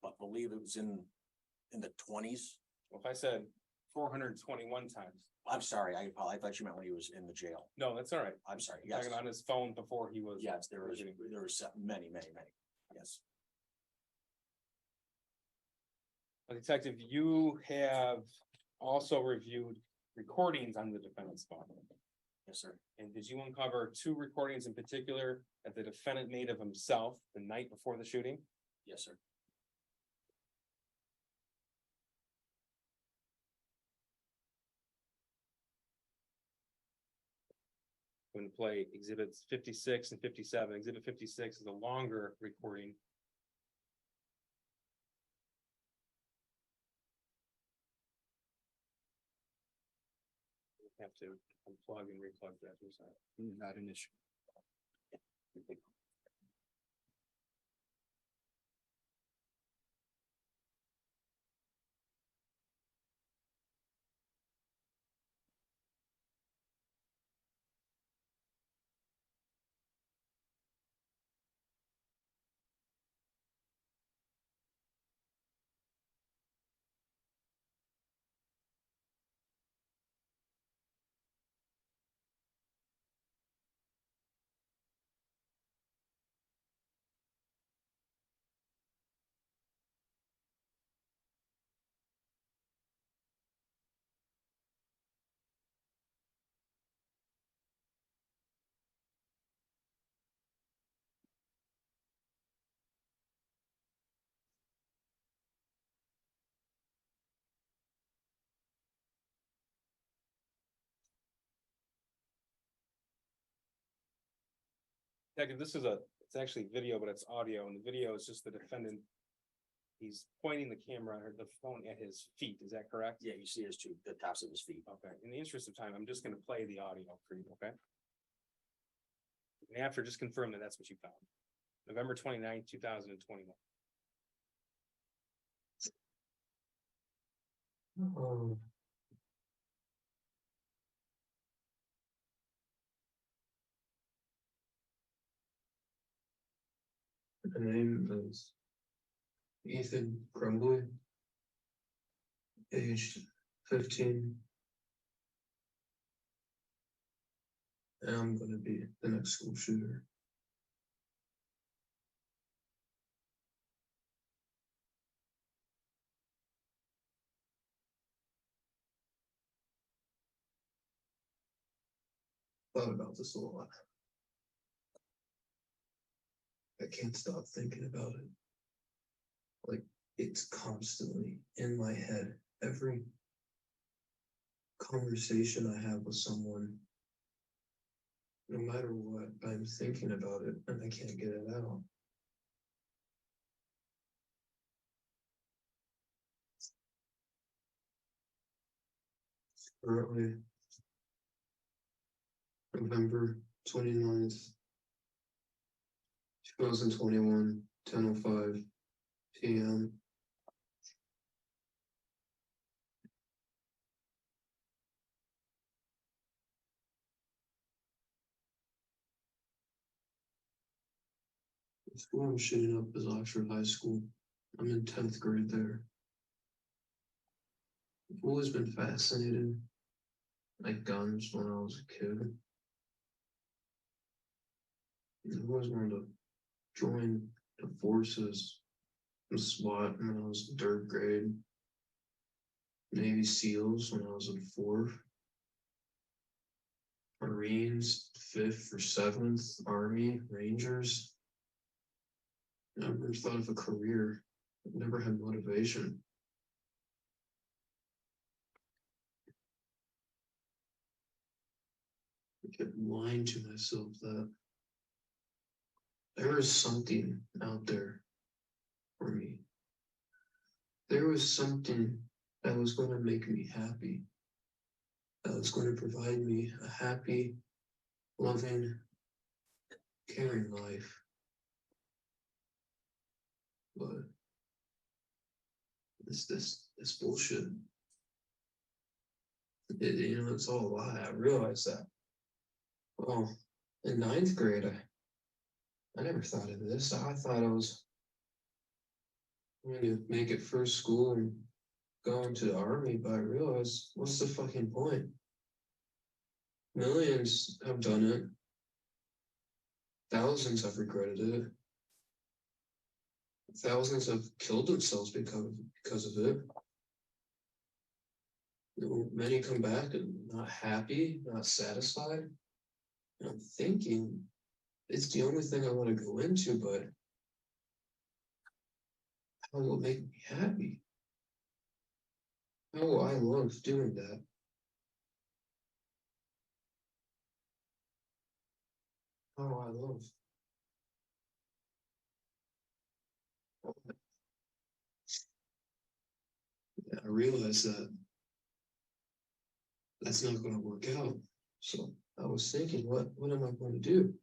I believe it was in the 20s. Well, if I said 421 times, I'm sorry, I thought you meant when he was in the jail. no, that's all right. I'm sorry, I'm yes. talking on his phone before he was. Yes, there was many, yes. Detective, you have also reviewed recordings on the defendant's phone. Yes, sir. And did you uncover two recordings in particular that the defendant made of himself the night before the shooting? Yes, sir. Going to play exhibits 56 and 57. Exhibit 56 is a longer recording. Have to unplug and replug that. I'm sorry. Not an issue. Detective, it's actually video, but it's audio, and the video is just the defendant. He's pointing the camera or the phone at his feet. Is that correct? Yeah, you see the tops of his feet. Okay, in the interest of time, I'm just gonna play the audio for you, okay? And after, just confirm that that's what you found. November 29th, 2021. The name is Ethan Crumbley, age 15. And I'm gonna be the next school shooter. Thought about this a lot. I can't stop thinking about it. Like, it's constantly in my head. Every conversation I have with someone, no matter what, I'm thinking about it and I can't get it out. Currently, November 29th, 2021, 10:05 p.m. The school I'm shooting up is Oxford High School. I'm in 10th grade there. I've always been fascinated like guns when I was a kid. I always wanted to join the forces, and SWAT when I was in third grade, Navy SEALs when I was in fourth, Marines, fifth or seventh, Army, Rangers. I never thought of a career. I never had motivation. I kept lying to myself that there is something out there for me. There was something that was going to make me happy, that was going to provide me a happy, loving, caring life. But this bullshit. It's all a lie. I realized that. Well, in ninth grade, I never thought of this. I thought I was going to make it first school and go into the army, but I realized, what's the fucking point? Millions have done it. Thousands have regretted it. Thousands have killed themselves because of it. Many come back and not happy, not satisfied. And I'm thinking, it's the only thing I want to go into, but how will it make me happy? How will I love doing that? How will I love? I realized that that's not going to work out. So I was thinking, what am I going to do?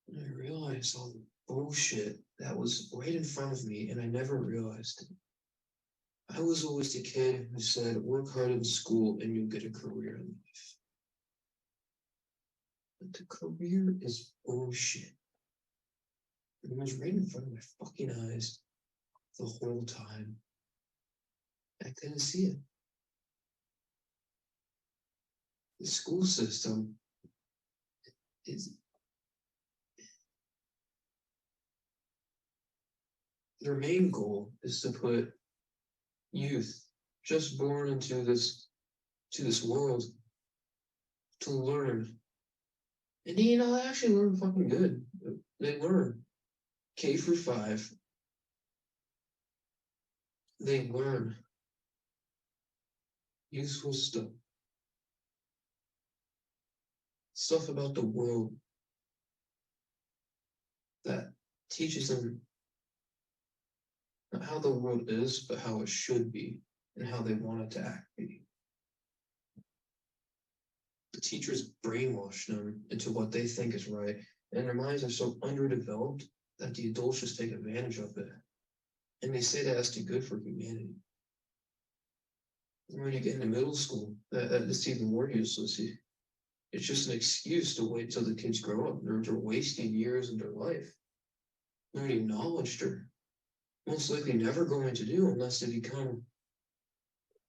And I realized all the bullshit that was right in front of me, and I never realized it. I was always the kid who said, work hard in school and you'll get a career in life. But the career is bullshit. It was right in front of my fucking eyes the whole time. I couldn't see it. The school system is their main goal is to put youth just born into this world to learn. And they actually learn fucking good. They learn K through 5. They learn useful stuff. Stuff about the world that teaches them not how the world is, but how it should be and how they want it to act be. The teachers brainwash them into what they think is right, and their minds are so underdeveloped that the adults just take advantage of it. And they say that that's too good for humanity. And when you get into middle school, that's even more useless. It's just an excuse to wait till the kids grow up. They're wasting years of their life learning knowledge they're most likely never going to do unless they become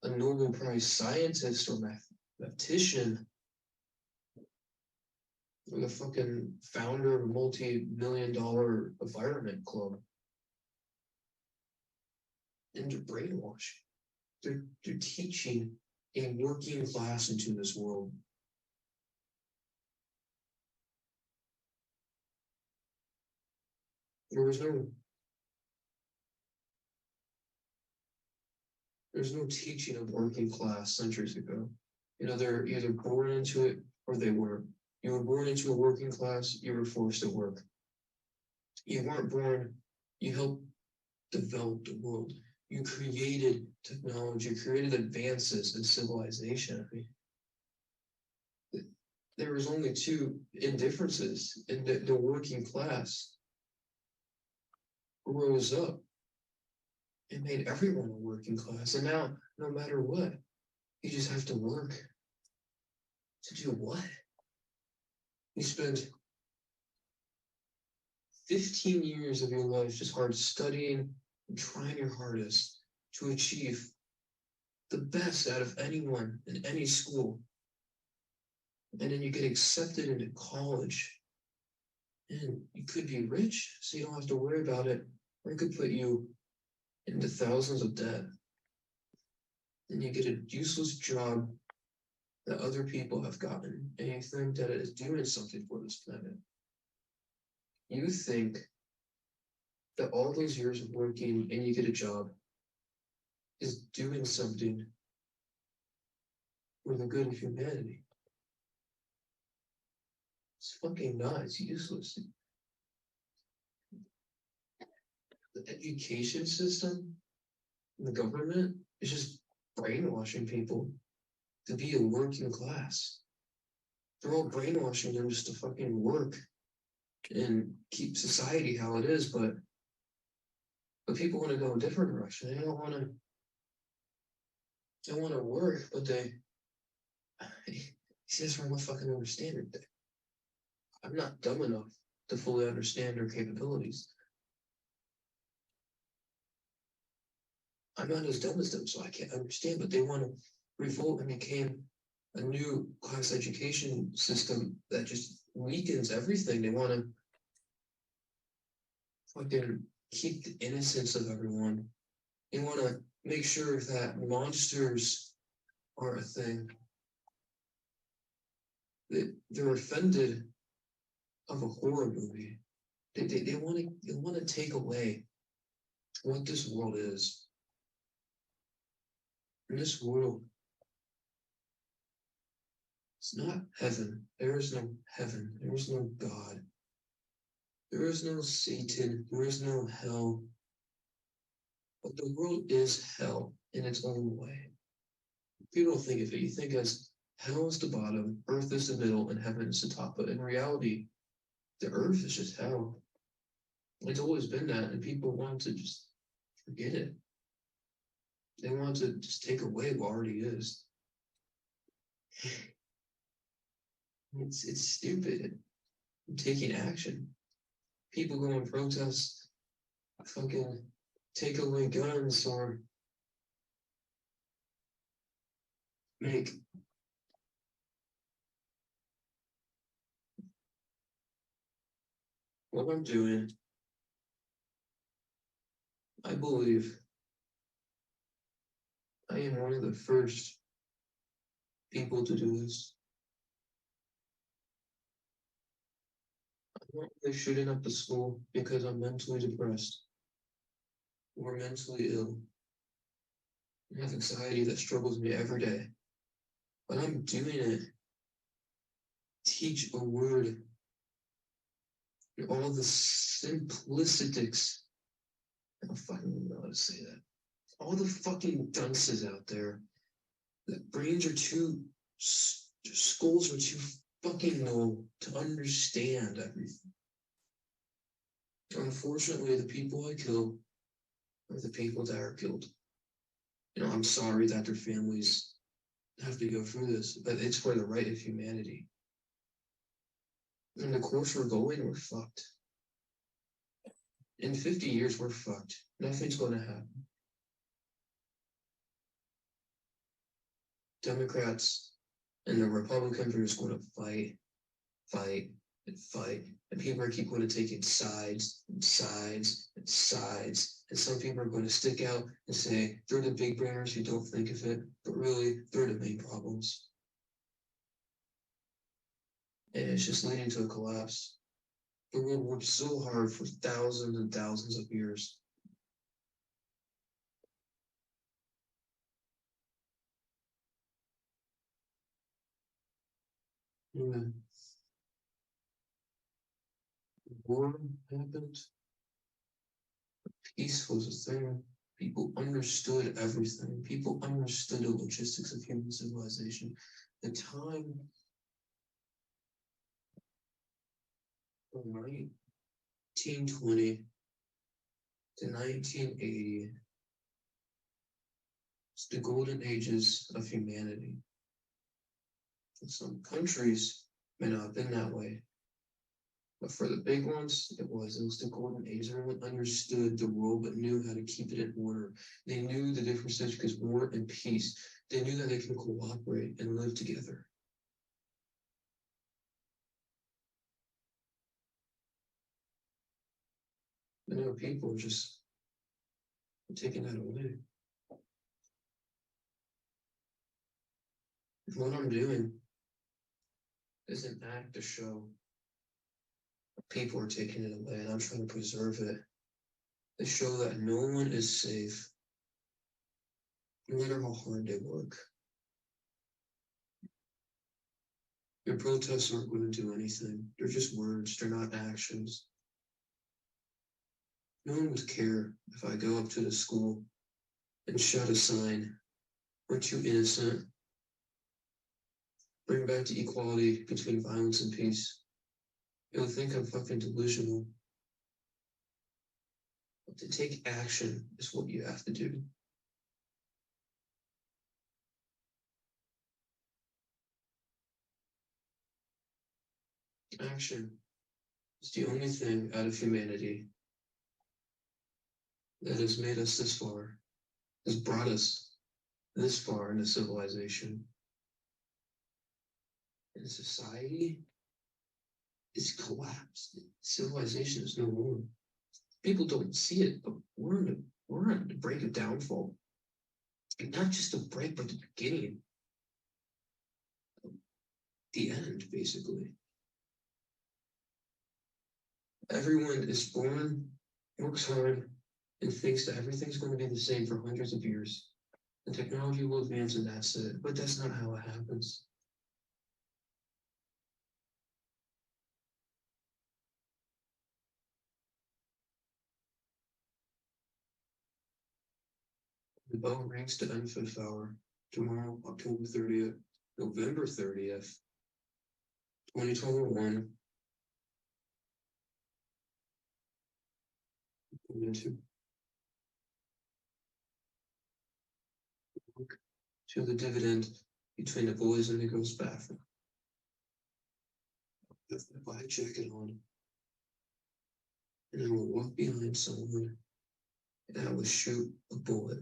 a Nobel Prize scientist or mathematician, or the fucking founder of a multi-million-dollar environment club. And they're brainwashed. They're teaching a working class into this world. There's no teaching of working class centuries ago. They're either born into it or they weren't. You were born into a working class, you were forced to work. You weren't born, you helped develop the world. You created technology, you created advances in civilization. There was only two indifferences, and the working class rose up and made everyone a working class. And now, no matter what, you just have to work. To do what? You spend 15 years of your life just hard studying and trying your hardest to achieve the best out of anyone in any school. And then you get accepted into college. And you could be rich, so you don't have to worry about it. Or it could put you into thousands of debt. And you get a useless job that other people have gotten, and you think that it is doing something for this planet. You think that all those years of working and you get a job is doing something for the good of humanity. It's fucking not, it's useless. The education system, the government is just brainwashing people to be a working class. They're all brainwashing them just to fucking work and keep society how it is, but people want to go a different direction. They don't want to. They want to work, but they. See, that's where I don't fucking understand it. I'm not dumb enough to fully understand their capabilities. I'm not as dumb as them, so I can't understand. But they want to revolt and became a new class education system that just weakens everything. They want to fucking keep the innocence of everyone. They want to make sure that monsters are a thing. They're offended of a horror movie. They want to take away what this world is. In this world, it's not heaven. There is no heaven. There is no God. There is no Satan. There is no hell. But the world is hell in its own way. People don't think of it. You think as hell is the bottom, earth is the middle, and heaven is the top. But in reality, the earth is just hell. It's always been that, and people want to just forget it. They want to just take away what already is. It's stupid. Taking action. People go and protest, fucking take away guns or make what I'm doing. I believe I am one of the first people to do this. I'm not really shooting up the school because I'm mentally depressed or mentally ill. I have anxiety that struggles me every day. But I'm doing it. Teach a word. All the simplicities. I don't fucking know how to say that. All the fucking dunces out there. The brains are too, skulls are too fucking low to understand everything. Unfortunately, the people I kill are the people that are killed. You know, I'm sorry that their families have to go through this, but it's for the right of humanity. And the course we're going, we're fucked. In 50 years, we're fucked. Nothing's going to happen. Democrats and the Republicans are just going to fight, and fight. And people are keep going to take sides and sides and sides. And some people are going to stick out and say they're the big brainers who don't think of it, but really they're the main problems. And it's just leading to a collapse. The world worked so hard for thousands and thousands of years. When war happened, peace was a thing. People understood everything. People understood the logistics of human civilization. The time from 1920 to 1980, it's the golden ages of humanity. In some countries may not have been that way, But for the big ones, it was the golden age. Everyone understood the world, but knew how to keep it in order. They knew the differences because war and peace. They knew that they can cooperate and live together. You know, people are just taking that away. What I'm doing is an act to show people are taking it away, and I'm trying to preserve it. To show that no one is safe, no matter how hard they work. Your protests aren't going to do anything. They're just words, they're not actions. No one would care if I go up to the school and shout a sign, "Aren't you innocent? Bring back the equality between violence and peace." You'll think I'm fucking delusional. But to take action is what you have to do. Action is the only thing out of humanity that has made us this far, has brought us this far into civilization. And society is collapsed. Civilization is no more. People don't see it, but we're on the brink of downfall. And not just a break, but the beginning. The end, basically. Everyone is born, works hard, and thinks that everything's going to be the same for hundreds of years. The technology will advance and that's it. But that's not how it happens. The bell rings to end fifth hour. Tomorrow, October 30th, November 30th, 2021. Into to the dividend between the boys and the girls' bathroom. With my black jacket on, and I will walk behind someone, and I will shoot a bullet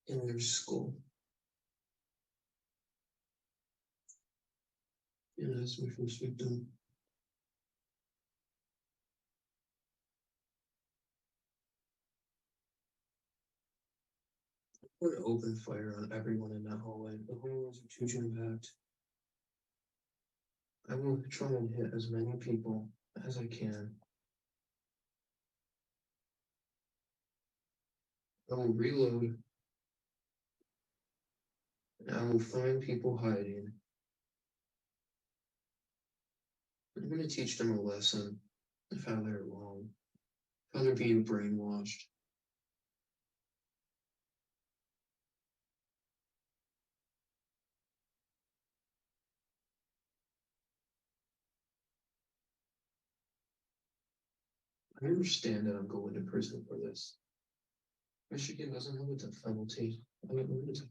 in their skull. And that's my first victim. I'm going to open fire on everyone in that hallway. The hallways are too jam-packed. I will try and hit as many people as I can. I will reload. And I will find people hiding. I'm going to teach them a lesson of how they're wrong, how they're being brainwashed. I understand that I'm going to prison for this. Michigan doesn't have a death penalty. I mean, as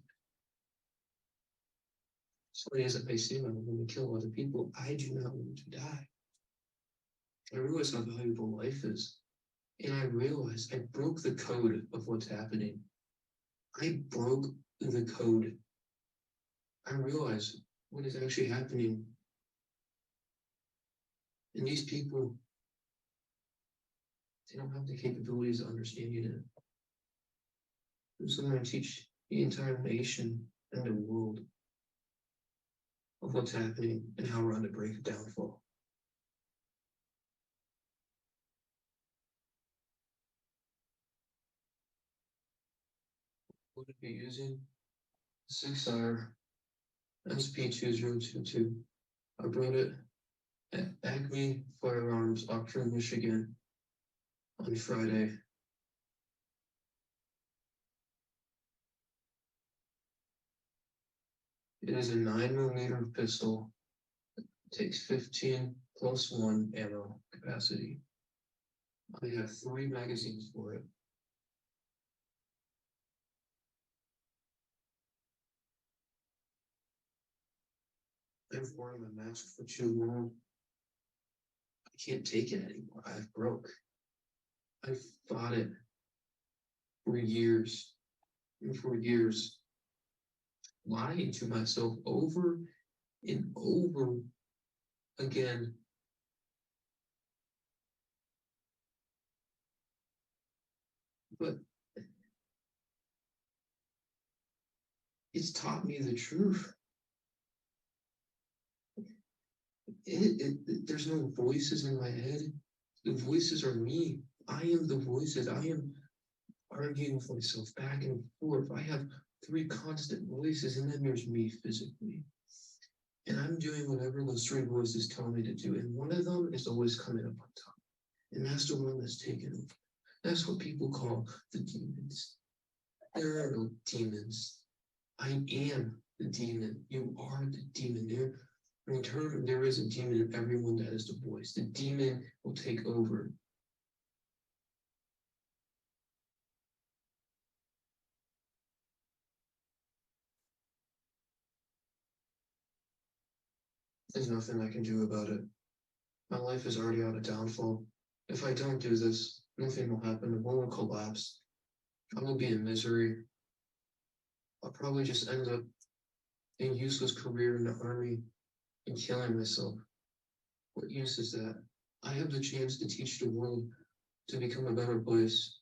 funny as it may seem, I'm going to kill other people. I do not want to die. I realize how valuable life is. And I realize I broke the code of what's happening. I broke the code. I realize what is actually happening. And these people, they don't have the capabilities of understanding it. And so I'm going to teach the entire nation and the world of what's happening and how we're on the brink of downfall. Would it be using 6R SP2022? I brought it at Acme Firearms, Oxford, Michigan on Friday. It is a 9mm pistol. It takes 15 plus 1 ammo capacity. I have 3 magazines for it. I've worn my mask for too long. can't take it anymore. I've broke. I've fought it for years and for years, lying to myself over and over again. But it's taught me the truth. There's no voices in my head. The voices are me. I am the voices. I am arguing with myself back and forth. I have three constant voices, and then there's me physically. And I'm doing whatever those three voices tell me to do. And one of them is always coming up on top. And that's the one that's taken over. That's what people call the demons. There are no demons. I am the demon. You are the demon. In turn, there is a demon in everyone that is the voice. The demon will take over. There's nothing I can do about it. My life is already on a downfall. If I don't do this, nothing will happen. The world will collapse. I will be in misery. I'll probably just end up in a useless career in the army and killing myself. What use is that? I have the chance to teach the world to become a better place,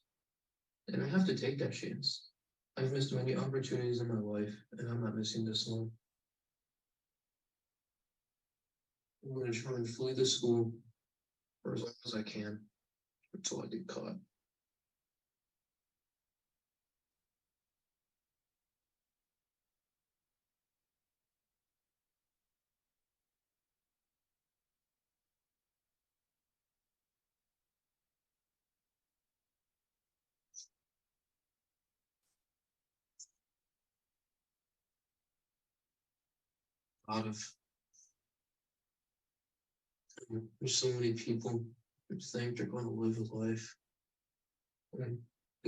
and I have to take that chance. I've missed many opportunities in my life, and I'm not missing this one. I'm going to try and flee the school for as long as I can until I get caught. Out of There's so many people who think they're going to live a life, and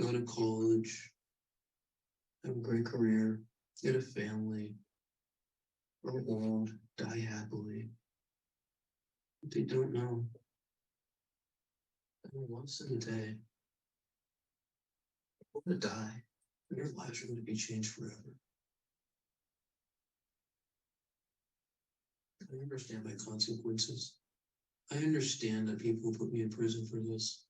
go to college, have a great career, get a family, grow old, die happily. But they don't know that once in a day, we're going to die, and their lives are going to be changed forever. I understand my consequences. I understand that people put me in prison for this.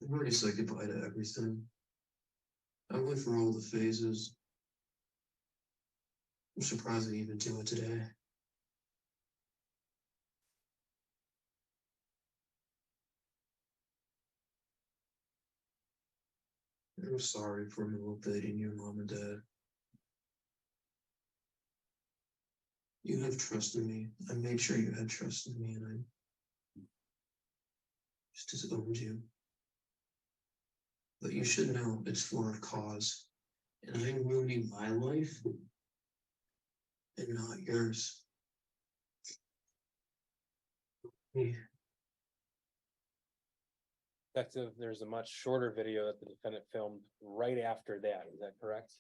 I've already said goodbye to everything. I went through all the phases. I'm surprised I even do it today. I'm sorry for manipulating your mom and dad. You have trust in me. I made sure you had trust in me, and I just disowned you. But you should know it's for a cause. And I'm ruining my life and not yours. Yeah. Detective, there's a much shorter video that the defendant filmed right after that. Is that correct?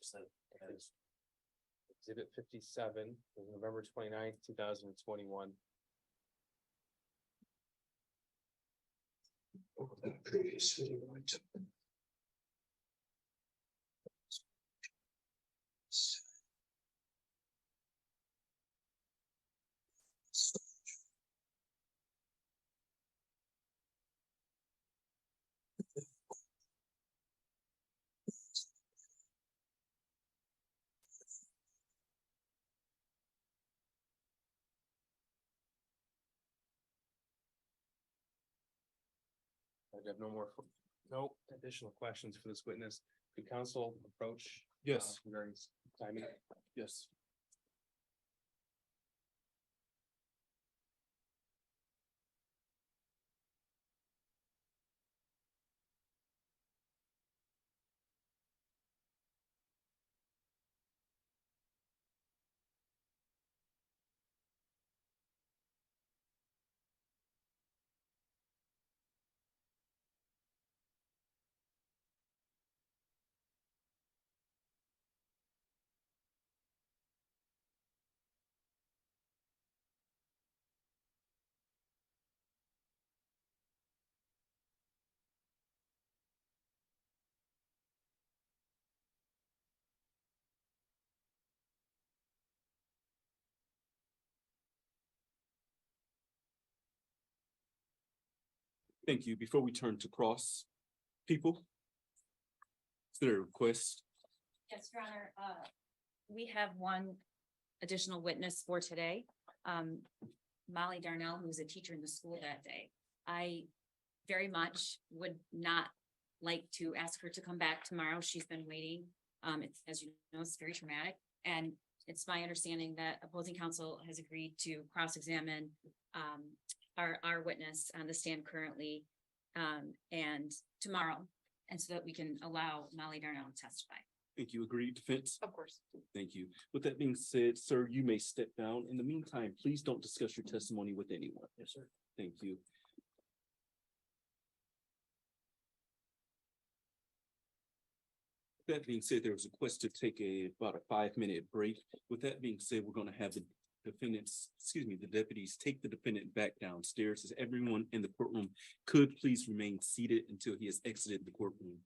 Exhibit 57, November 29th, 2021. Oh, that previous video I took. I have no additional questions for this witness. Could counsel approach? Yes. Regarding timing. Yes. Thank you. Before we turn to cross people. Is there a request? Yes, Your Honor, we have one additional witness for today. Molly Darnell, who's a teacher in the school that day. I very much would not like to ask her to come back tomorrow. She's been waiting. It's, as you know, it's very traumatic. And it's my understanding that opposing counsel has agreed to cross-examine our witness on the stand currently and tomorrow. And so that we can allow Molly Darnell to testify. Thank you. Agreed, defense? Of course. Thank you. With that being said, sir, you may step down. In the meantime, please don't discuss your testimony with anyone. Yes, sir. Thank you. That being said, there was a request to take about a 5-minute break. With that being said, we're gonna have the defendants, the deputies take the defendant back downstairs. As everyone in the courtroom could please remain seated until he has exited the courtroom.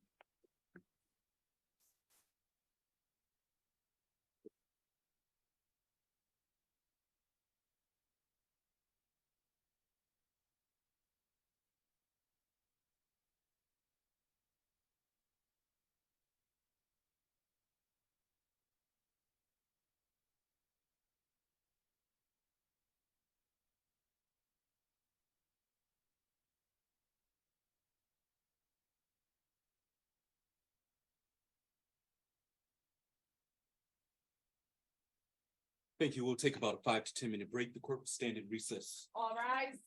Thank you. We'll take about a 5 to 10 minute break. The court will stand in recess. All rise.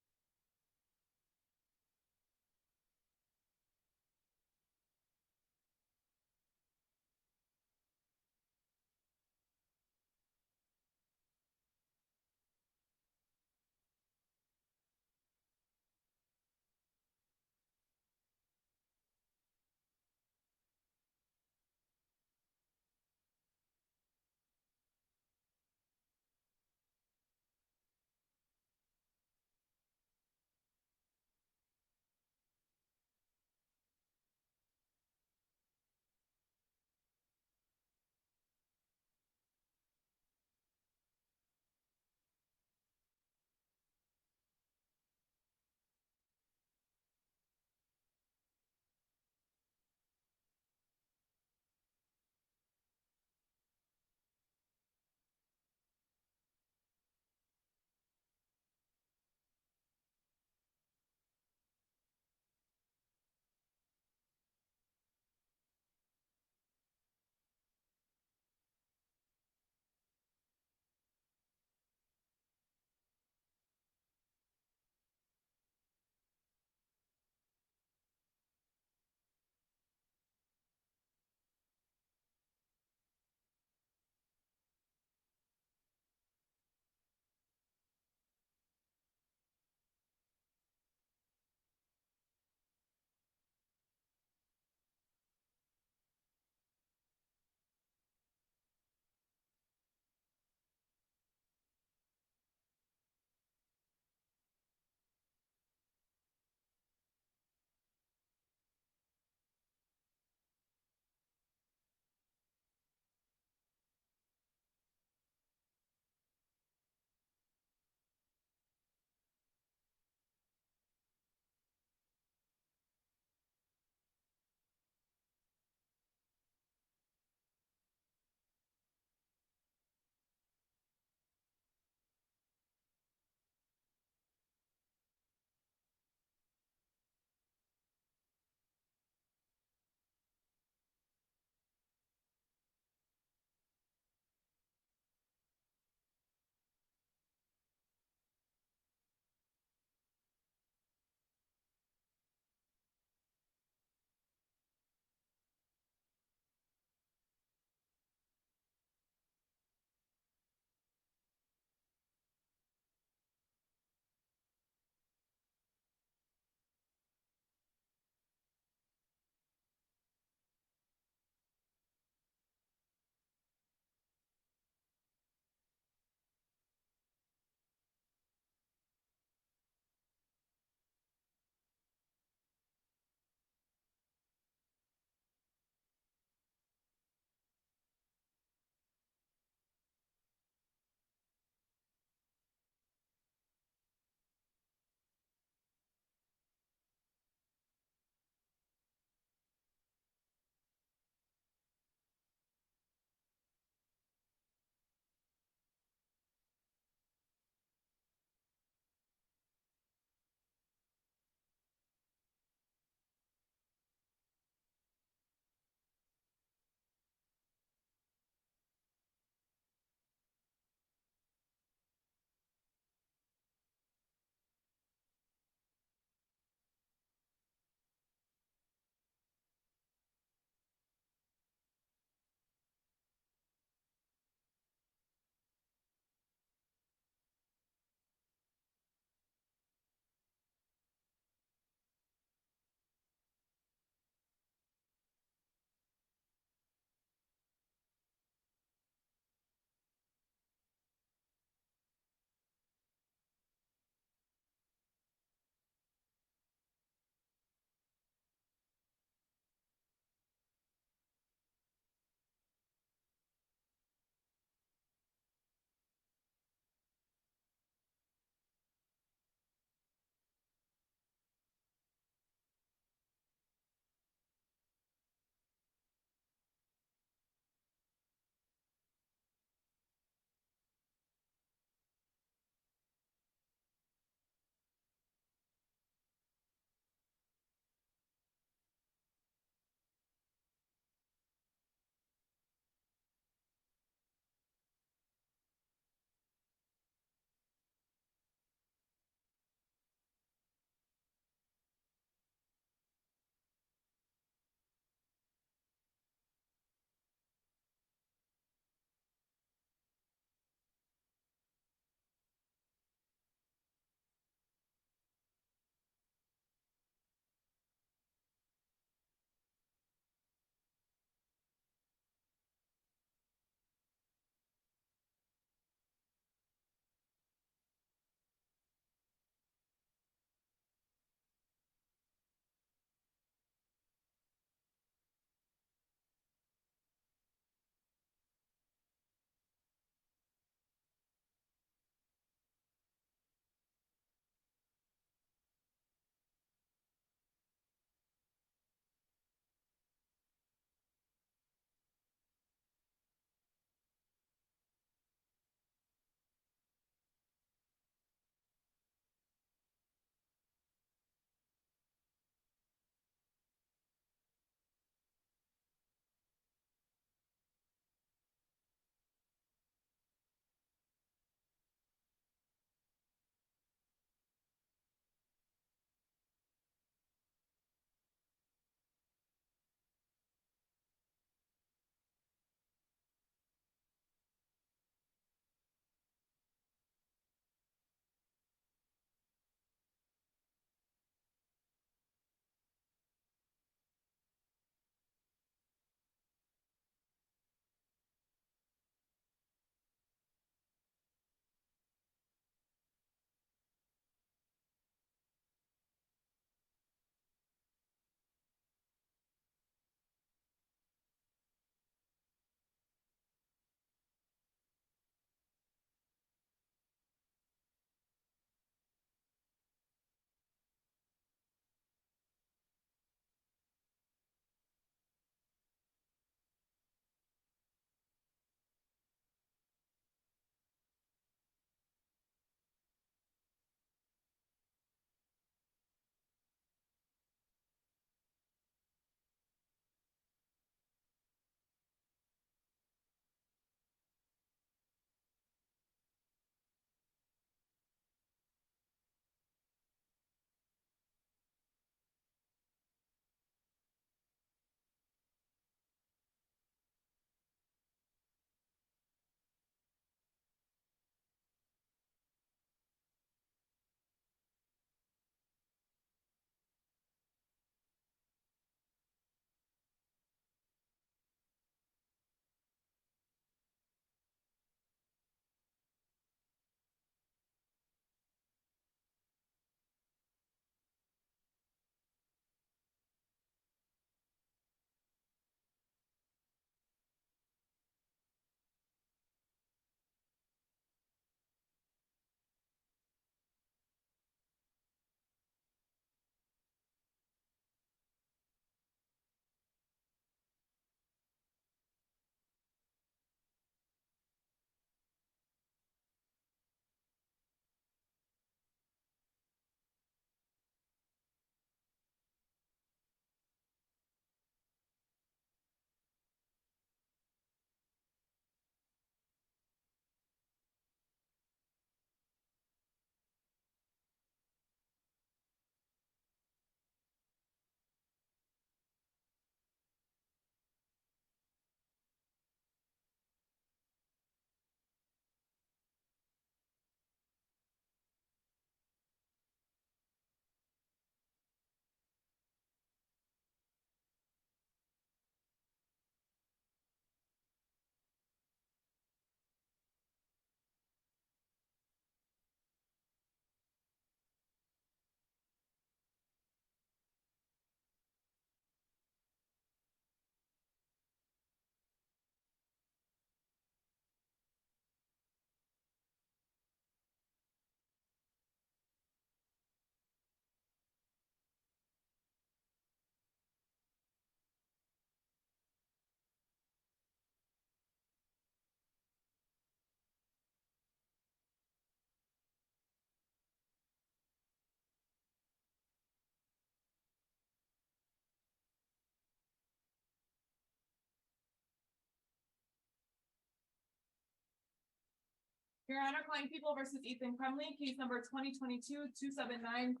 Your Honor, calling People versus Ethan Crumbley, case number 2022-279-506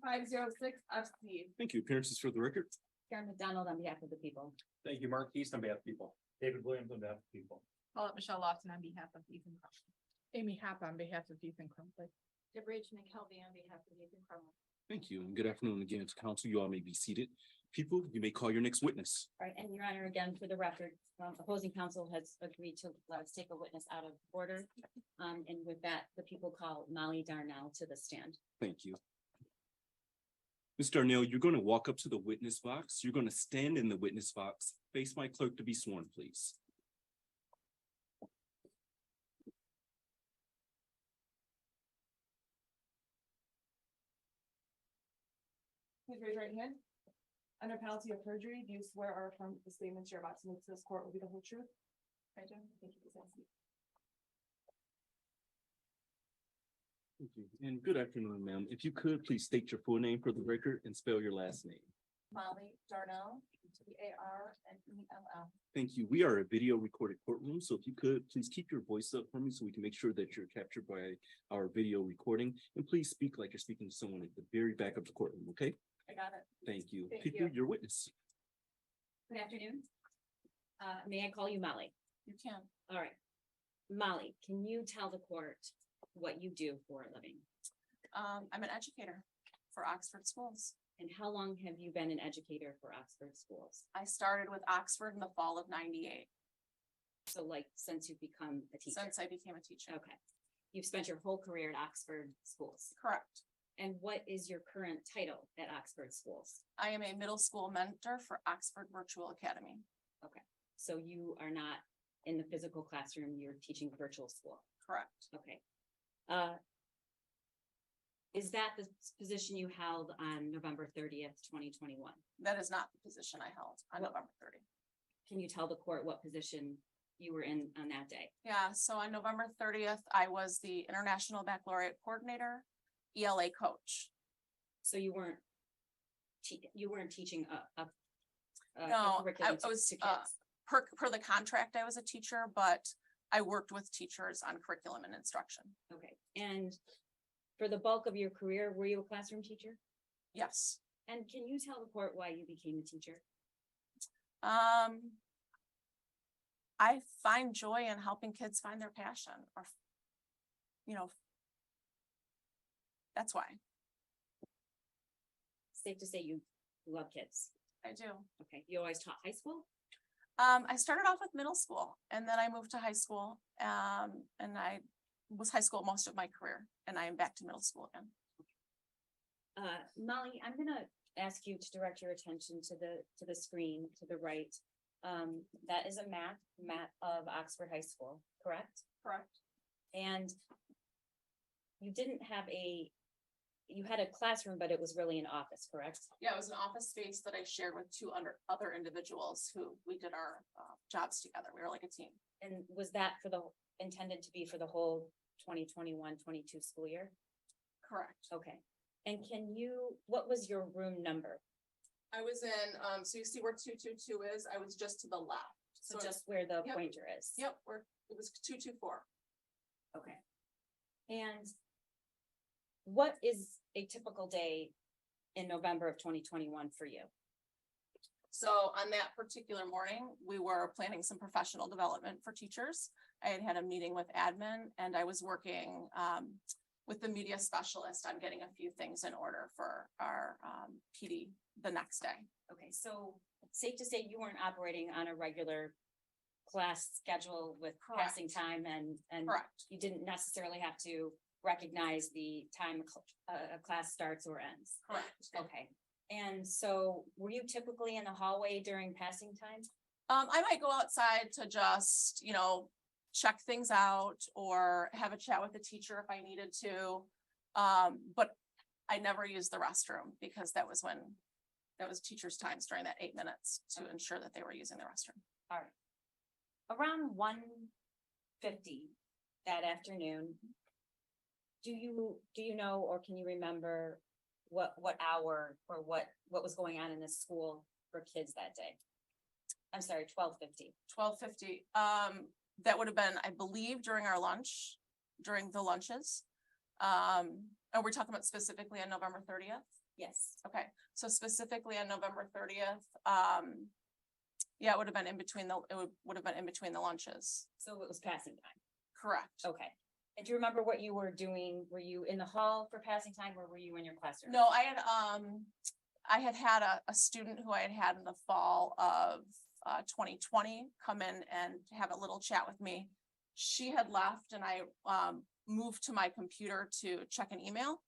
FC. Thank you. Appearances for the record. Karen McDonald on behalf of the people. Thank you, Mark East on behalf of people. David Williams on behalf of people. Call up Michelle Lawson on behalf of Ethan Crumbley. Amy Happ on behalf of Ethan Crumbley. DeBridge McKelvey on behalf of Ethan Crumbley. Thank you, and good afternoon again to council. You all may be seated. People, you may call your next witness. All right, and Your Honor, again, for the record, opposing counsel has agreed to let us take a witness out of order. And with that, the people call Molly Darnell to the stand. Thank you. Ms. Darnell, you're going to walk up to the witness box. You're going to stand in the witness box, face my clerk to be sworn, please. Please raise your right hand. Under penalty of perjury, do you swear or affirm the statements you're about to make to this court will be the whole truth? I do. Thank you. Thank you. And good afternoon, ma'am. If you could, please state your full name for the record and spell your last name. Molly Darnell, Darnell. Thank you. We are a video recorded courtroom, so if you could, please keep your voice up for me so we can make sure that you're captured by our video recording. And please speak like you're speaking to someone at the very back of the courtroom, okay? I got it. Thank you. Thank People, you. your witness. Good afternoon. May I call you Molly? You can. All right. Molly, can you tell the court what you do for a living? I'm an educator for Oxford schools. And how long have you been an educator for Oxford schools? I started with Oxford in the fall of '98, So like since you've become a teacher? since I became a teacher. Okay. You've spent your whole career at Oxford schools. Correct. And what is your current title at Oxford schools? I am a middle school mentor for Oxford Virtual Academy. So you are not in the physical classroom, you're teaching virtual school. Correct. Okay. Is that the position you held on November 30th, 2021? That is not the position I held on What- November 30th. Can you tell the court what position you were in on that day? Yeah, so on November 30th, I was the International Baccalaureate Coordinator, ELA coach. So you weren't teaching a No, curriculum I was, to kids? Per the contract, I was a teacher, but I worked with teachers on curriculum and instruction. Okay, and for the bulk of your career, were you a classroom teacher? Yes. And can you tell the court why you became a teacher? I find joy in helping kids find their passion or, that's why Safe to say you love kids. I do. Okay, you always taught high school? I started off with middle school and then I moved to high school. And I was high school most of my career and I am back to middle school again. Molly, I'm gonna ask you to direct your attention to the screen to the right. That is a map of Oxford High School, correct? Correct. And you had a classroom, but it was really an office, correct? Yeah, it was an office space that I shared with two other individuals who we did our jobs together. We were like a team. And was that intended to be for the whole 2021-22 school year? Correct. Okay. And what was your room number? I was in, so you see where 222 is? I was just to the left. So just where the Yep. pointer is? Yep, it was 224. Okay. And what is a typical day in November of 2021 for you? So on that particular morning, we were planning some professional development for teachers. I had a meeting with admin and I was working with the media specialist on getting a few things in order for our PD the next day. Okay, so safe to say you weren't operating on a regular class schedule with passing time and Correct. you didn't necessarily have to recognize the time a class starts or ends. Correct. Okay, and so were you typically in the hallway during passing time? I might go outside to just, check things out or have a chat with the teacher if I needed to. But I never used the restroom because that was teachers' times during that 8 minutes to ensure that they were using the restroom. All right. Around 1:50 that afternoon, do you know, or can you remember what hour or what was going on in the school for kids that day? I'm sorry, 12:50. 12:50. That would have been, I believe, during our lunch. during the lunches. And we're talking about specifically on November 30th. Yes. Okay, so specifically on November 30th, yeah, it would have been in between would have been in between the lunches. So it was passing time. Correct. Okay. And do you remember what you were doing? Were you in the hall for passing time or were you in your classroom? No, I had a student who I had in the fall of 2020 come in and have a little chat with me. She had left and I moved to my computer to check an email.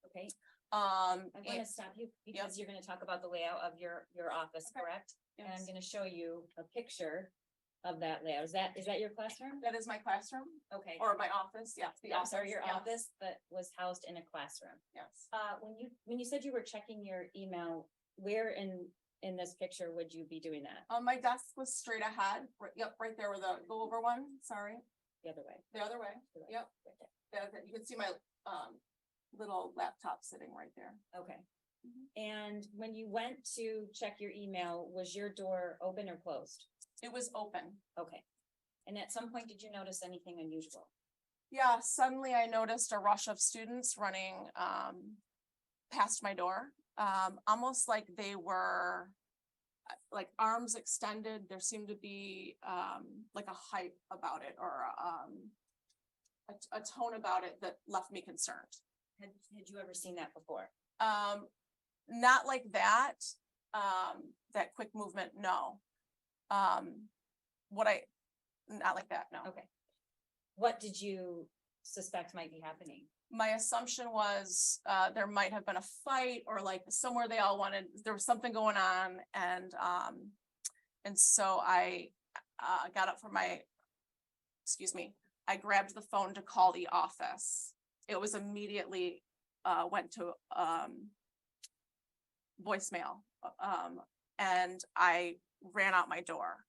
Okay. I'm going and- to stop you because you're going to talk about the layout of your office, Okay. correct? And I'm yes. going to show you a picture of that layout. Is that your classroom? That is my classroom Okay. or my office. Yes. The I'm office. sorry, your yes, office, but was housed in a classroom. Yes. When you said you were checking your email, where in this picture would you be doing that? My desk was straight ahead. Yep, right there where the go over one. Sorry. The other way. The other way. Yep. You can see my little laptop sitting right there. Okay. And when you went to check your email, was your door open or closed? It was open. Okay. And at some point, did you notice anything unusual? Yeah, suddenly I noticed a rush of students running past my door. Almost like they were like arms extended. There seemed to be like a hype about it or a tone about it that left me concerned. Had you ever seen that before? Not like that, that quick movement, no. Not like that, no. Okay. What did you suspect might be happening? My assumption was, there might have been a fight or like somewhere there was something going on and so I, got up from I grabbed the phone to call the office. It was immediately, went to, voicemail, and I ran out my door.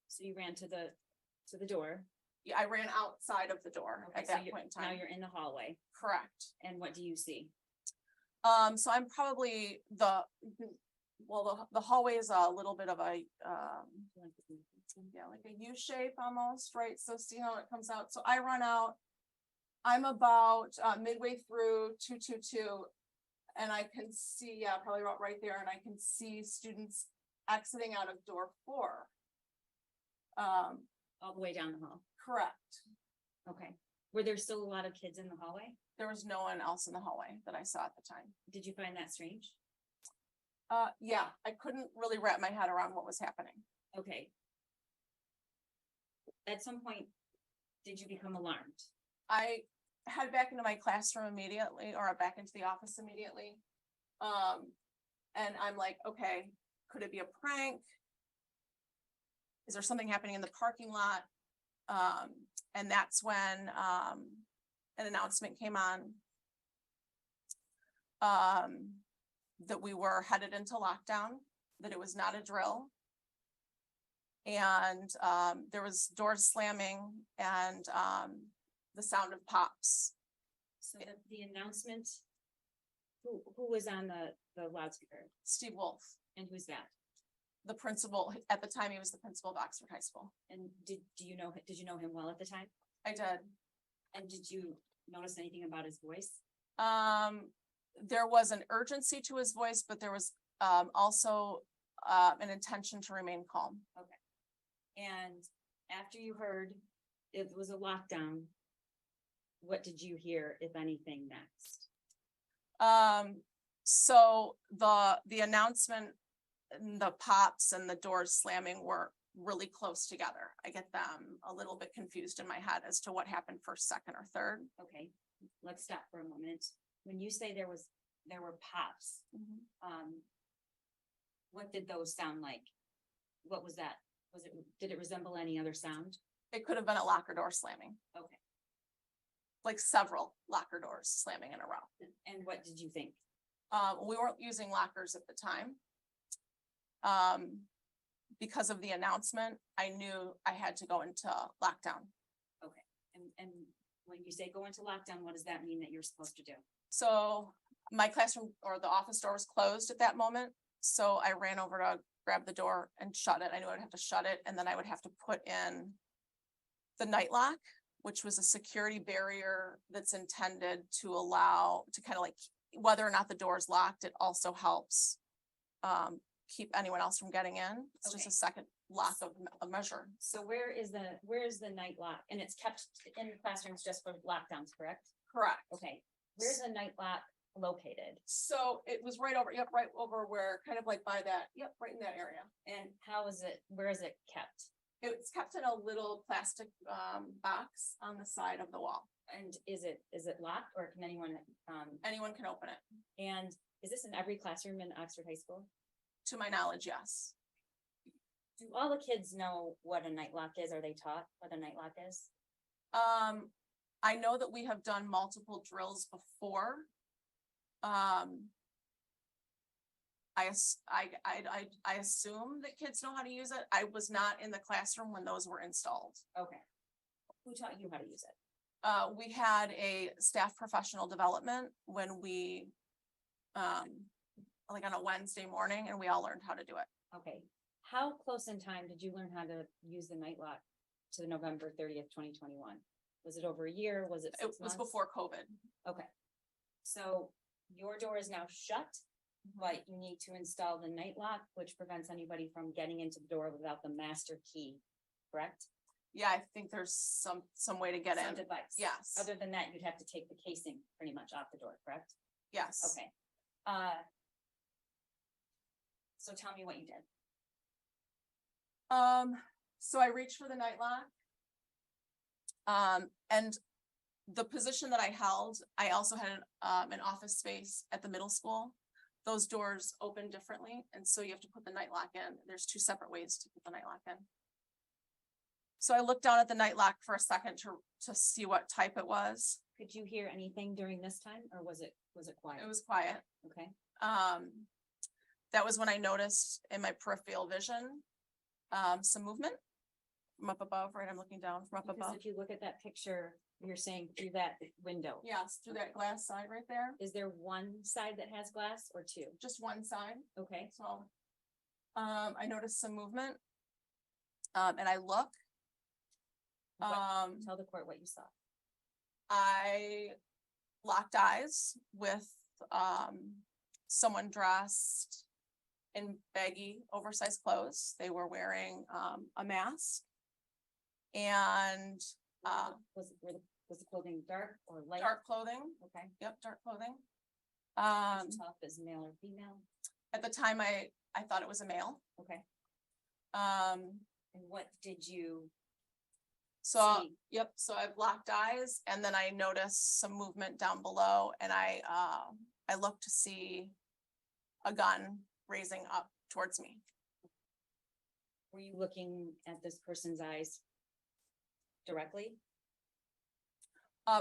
So you ran to the door. Yeah, I ran outside of the door Okay, at so that point in Now time. you're in the hallway. Correct. And what do you see? So I'm probably the hallway is a little bit of a, yeah, like a U shape almost, right? So see how it comes out. So I run out. I'm about midway through 222 and I can see, yeah, probably right there. And I can see students exiting out of door 4. All the way down the hall. Correct. Okay. Were there still a lot of kids in the hallway? There was no one else in the hallway that I saw at the time. Did you find that strange? Yeah, I couldn't really wrap my head around what was happening. Okay. At some point, did you become alarmed? I head back into my classroom immediately or back into the office immediately. And I'm like, okay, could it be a prank? Is there something happening in the parking lot? And that's when an announcement came on that we were headed into lockdown, that it was not a drill. And there was doors slamming and the sound of pops. So the announcement, who was on the loudspeaker? Steve Wolf, And who's that? the principal, at the time he was the principal of Oxford High School. And did you know him well at the time? I did. And did you notice anything about his voice? There was an urgency to his voice, but there was also an intention to remain calm. And after you heard it was a lockdown, what did you hear, if anything, next? So the announcement, and the pops and the doors slamming were really close together. I get them a little bit confused in my head as to what happened first, second, or third. Okay, let's stop for a moment. When you say there were pops, what did those sound like? What was that? Did it resemble any other sound? It could have been a locker door slamming. Okay. Like several locker doors slamming in a row. And what did you think? We weren't using lockers at the time. Because of the announcement, I knew I had to go into lockdown. And when you say go into lockdown, what does that mean that you're supposed to do? So my classroom or the office door was closed at that moment. So I ran over to grab the door and shut it. I knew I'd have to shut it and then I would have to put in the night lock which was a security barrier that's intended to allow, to kind of like, whether or not the door is locked, it also helps keep anyone else from getting in. It's just Okay. a second lock of a measure. So where is the night lock? And it's kept in the classrooms just for lockdowns, correct? Correct. Okay, where's the night lock located? So it was right over, yep, right over where, kind of like by that, yep, right in that area. And where is it kept? It's kept in a little plastic box on the side of the wall. And is it locked or can anyone, Anyone can open it. and is this in every classroom in Oxford High School? To my knowledge, yes. Do all the kids know what a night lock is? Are they taught what a night lock is? I know that we have done multiple drills before. I assume that kids know how to use it. I was not in the classroom when those were installed. Okay. Who taught you how to use it? We had a staff professional development when we, like on a Wednesday morning, and we all learned how to do it. Okay. How close in time did you learn how to use the night lock to November 30th, 2021? Was it over a year? Was it It 6 was months? before COVID. Okay. So your door is now shut, but you need to install the night lock, which prevents anybody from getting into the door without the master key, correct? Yeah, I think there's some way to get Some in. device. Yes, Other than that, you'd have to take the casing pretty much off the door, correct? yes. Okay. So tell me what you did. So I reached for the night lock. And the position that I held, I also had an office space at the middle school. Those doors open differently, and so you have to put the night lock in. There's 2 separate ways to put the night lock in. So I looked down at the night lock for a second to see what type it was. Could you hear anything during this time or was it quiet? It was quiet. Okay. That was when I noticed in my peripheral vision, some movement from up above, right? I'm looking down from up Because above. if you look at that picture, you're saying through that window. Yes, through that glass side right there, Is there one side that has glass or 2? just one side. Okay. So, I noticed some movement. And I look. Tell the court what you saw. I locked eyes with, someone dressed in baggy, oversized clothes. They were wearing, a mask. And, Was the clothing dark or light? dark clothing. Okay. Yep, dark clothing. Could you tell if it's male or female? At the time, I thought it was a male. Okay. Um, And what did you so, see? yep, so I've locked eyes and then I noticed some movement down below and I looked to see a gun raising up towards me. Were you looking at this person's eyes directly?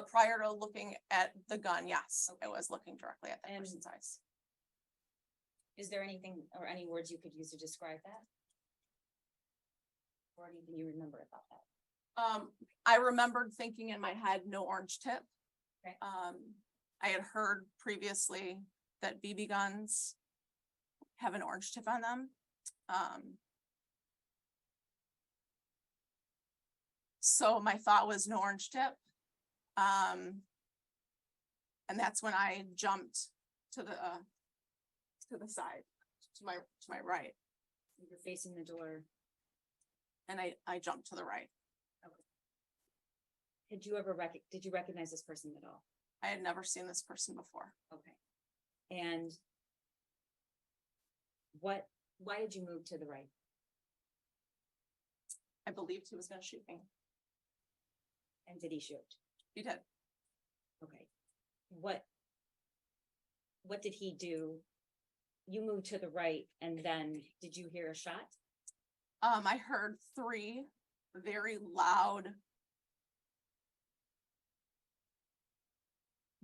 Prior to looking at the gun, yes, I Okay. was looking directly at that And- person's eyes. Is there anything or any words you could use to describe that? Or anything you remember about that? I remembered thinking in my head, no orange tip. Okay. I had heard previously that BB guns have an orange tip on them. So my thought was no orange tip. And that's when I jumped to the side, to my right, You're facing the door. and I jumped to the right. Did you recognize this person at all? I had never seen this person before. Okay. And why did you move to the right? I believed he was gonna shoot me. And did he shoot? He did. Okay. What did he do? You moved to the right and then did you hear a shot? I heard 3 very loud.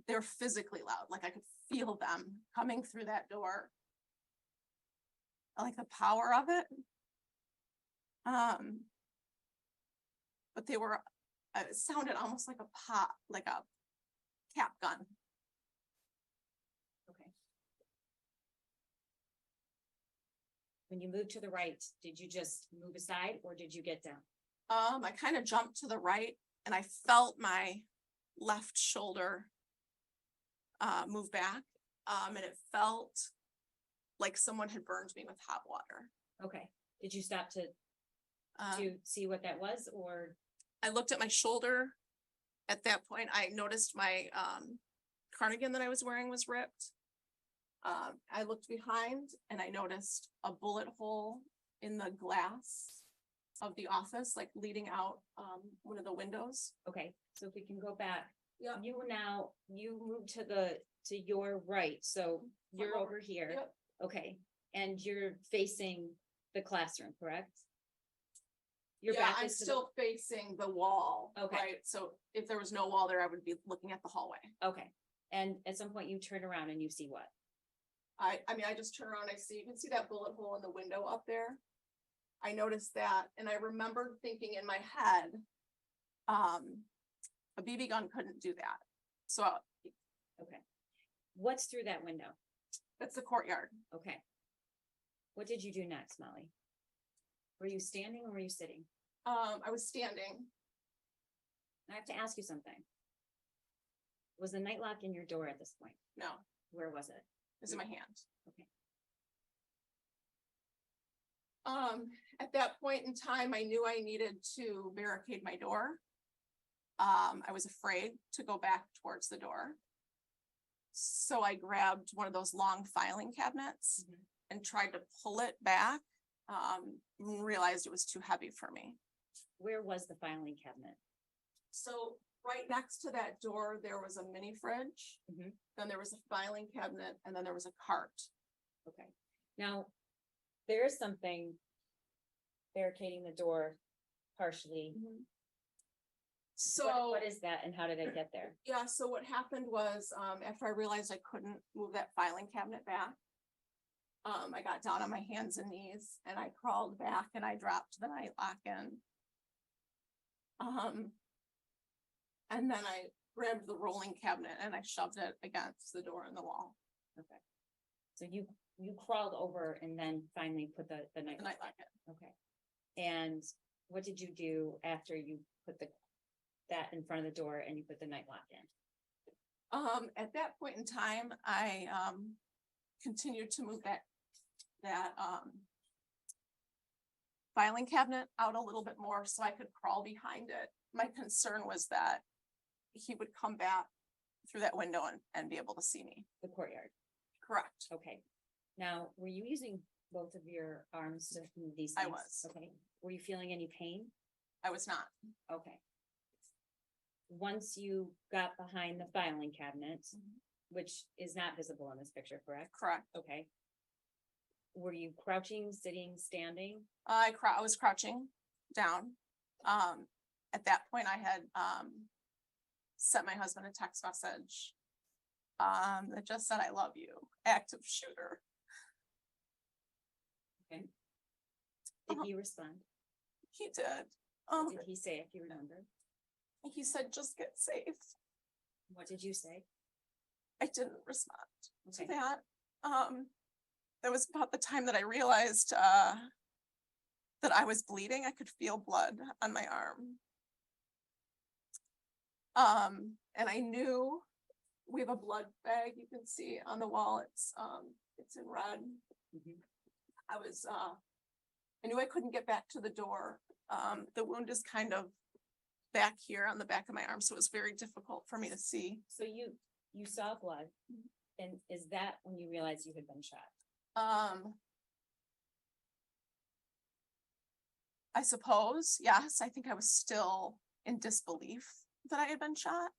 They're physically loud, like I could feel them coming through that door. I like the power of it. But they were, it sounded almost like a pop, like a cap gun. Okay. When you moved to the right, did you just move aside or did you get down? I kind of jumped to the right and I felt my left shoulder move back. And it felt like someone had burned me with hot water. Okay. Did you stop to Um, see what that was, or? I looked at my shoulder. At that point, I noticed my cardigan that I was wearing was ripped. I looked behind and I noticed a bullet hole in the glass of the office, like leading out one of the windows. Okay, so if we can go back, Yeah. you moved to your right, so you're over. over here. Yep. Okay, and you're facing the classroom, correct? Your Yeah, back I'm is to the- still facing the wall. Okay. Right, so if there was no wall there, I would be looking at the hallway. Okay, and at some point you turn around and you see what? I mean, I just turn around, you can see that bullet hole in the window up there. I noticed that, and I remembered thinking in my head, a BB gun couldn't do that. So Okay. What's through that window? that's the courtyard. Okay. What did you do next, Molly? Were you standing or were you sitting? I was standing. I have to ask you something. Was the night lock in your door at this point? No, Where was it? it was in my hand. Okay. At that point in time, I knew I needed to barricade my door. I was afraid to go back towards the door. So I grabbed one of those long filing cabinets Mhm. and tried to pull it back. Realized it was too heavy for me. Where was the filing cabinet? So right next to that door, there was a mini fridge. Mhm. Then there was a filing cabinet, and then there was a cart. Okay. Now, there is something barricading the door partially. So. What is that and how did it get there? Yeah, so what happened was, after I realized I couldn't move that filing cabinet back. I got down on my hands and knees and I crawled back and I dropped the night lock in. And then I grabbed the rolling cabinet and I shoved it against the door and the wall, Okay. So you crawled over and then finally put the night the lock. night lock in. Okay. And what did you do after you put that in front of the door and you put the night lock in? At that point in time, I continued to move that filing cabinet out a little bit more so I could crawl behind it. My concern was that he would come back through that window and be able to see me. The courtyard. Correct. Okay. Now, were you using both of your arms to move these I things? was. Okay. Were you feeling any pain? I was not. Okay. Once you got behind the filing cabinet, which is not visible in this picture, correct? Correct. Okay. Were you crouching, sitting, standing? I was crouching down. At that point I had sent my husband a text message that just said, "I love you, active shooter." Okay. Did he respond? He did. What did he say, if you remember? He said, "Just get safe." What did you say? I didn't respond to Okay. that. That was about the time that I realized that I was bleeding. I could feel blood on my arm. And I knew we have a blood bag you can see on the wall. It's in red. Mhm. I knew I couldn't get back to the door. The wound is kind of back here on the back of my arm, so it was very difficult for me to see. So you saw blood, and is that when you realized you had been shot? I suppose, yes, I think I was still in disbelief that I had been shot.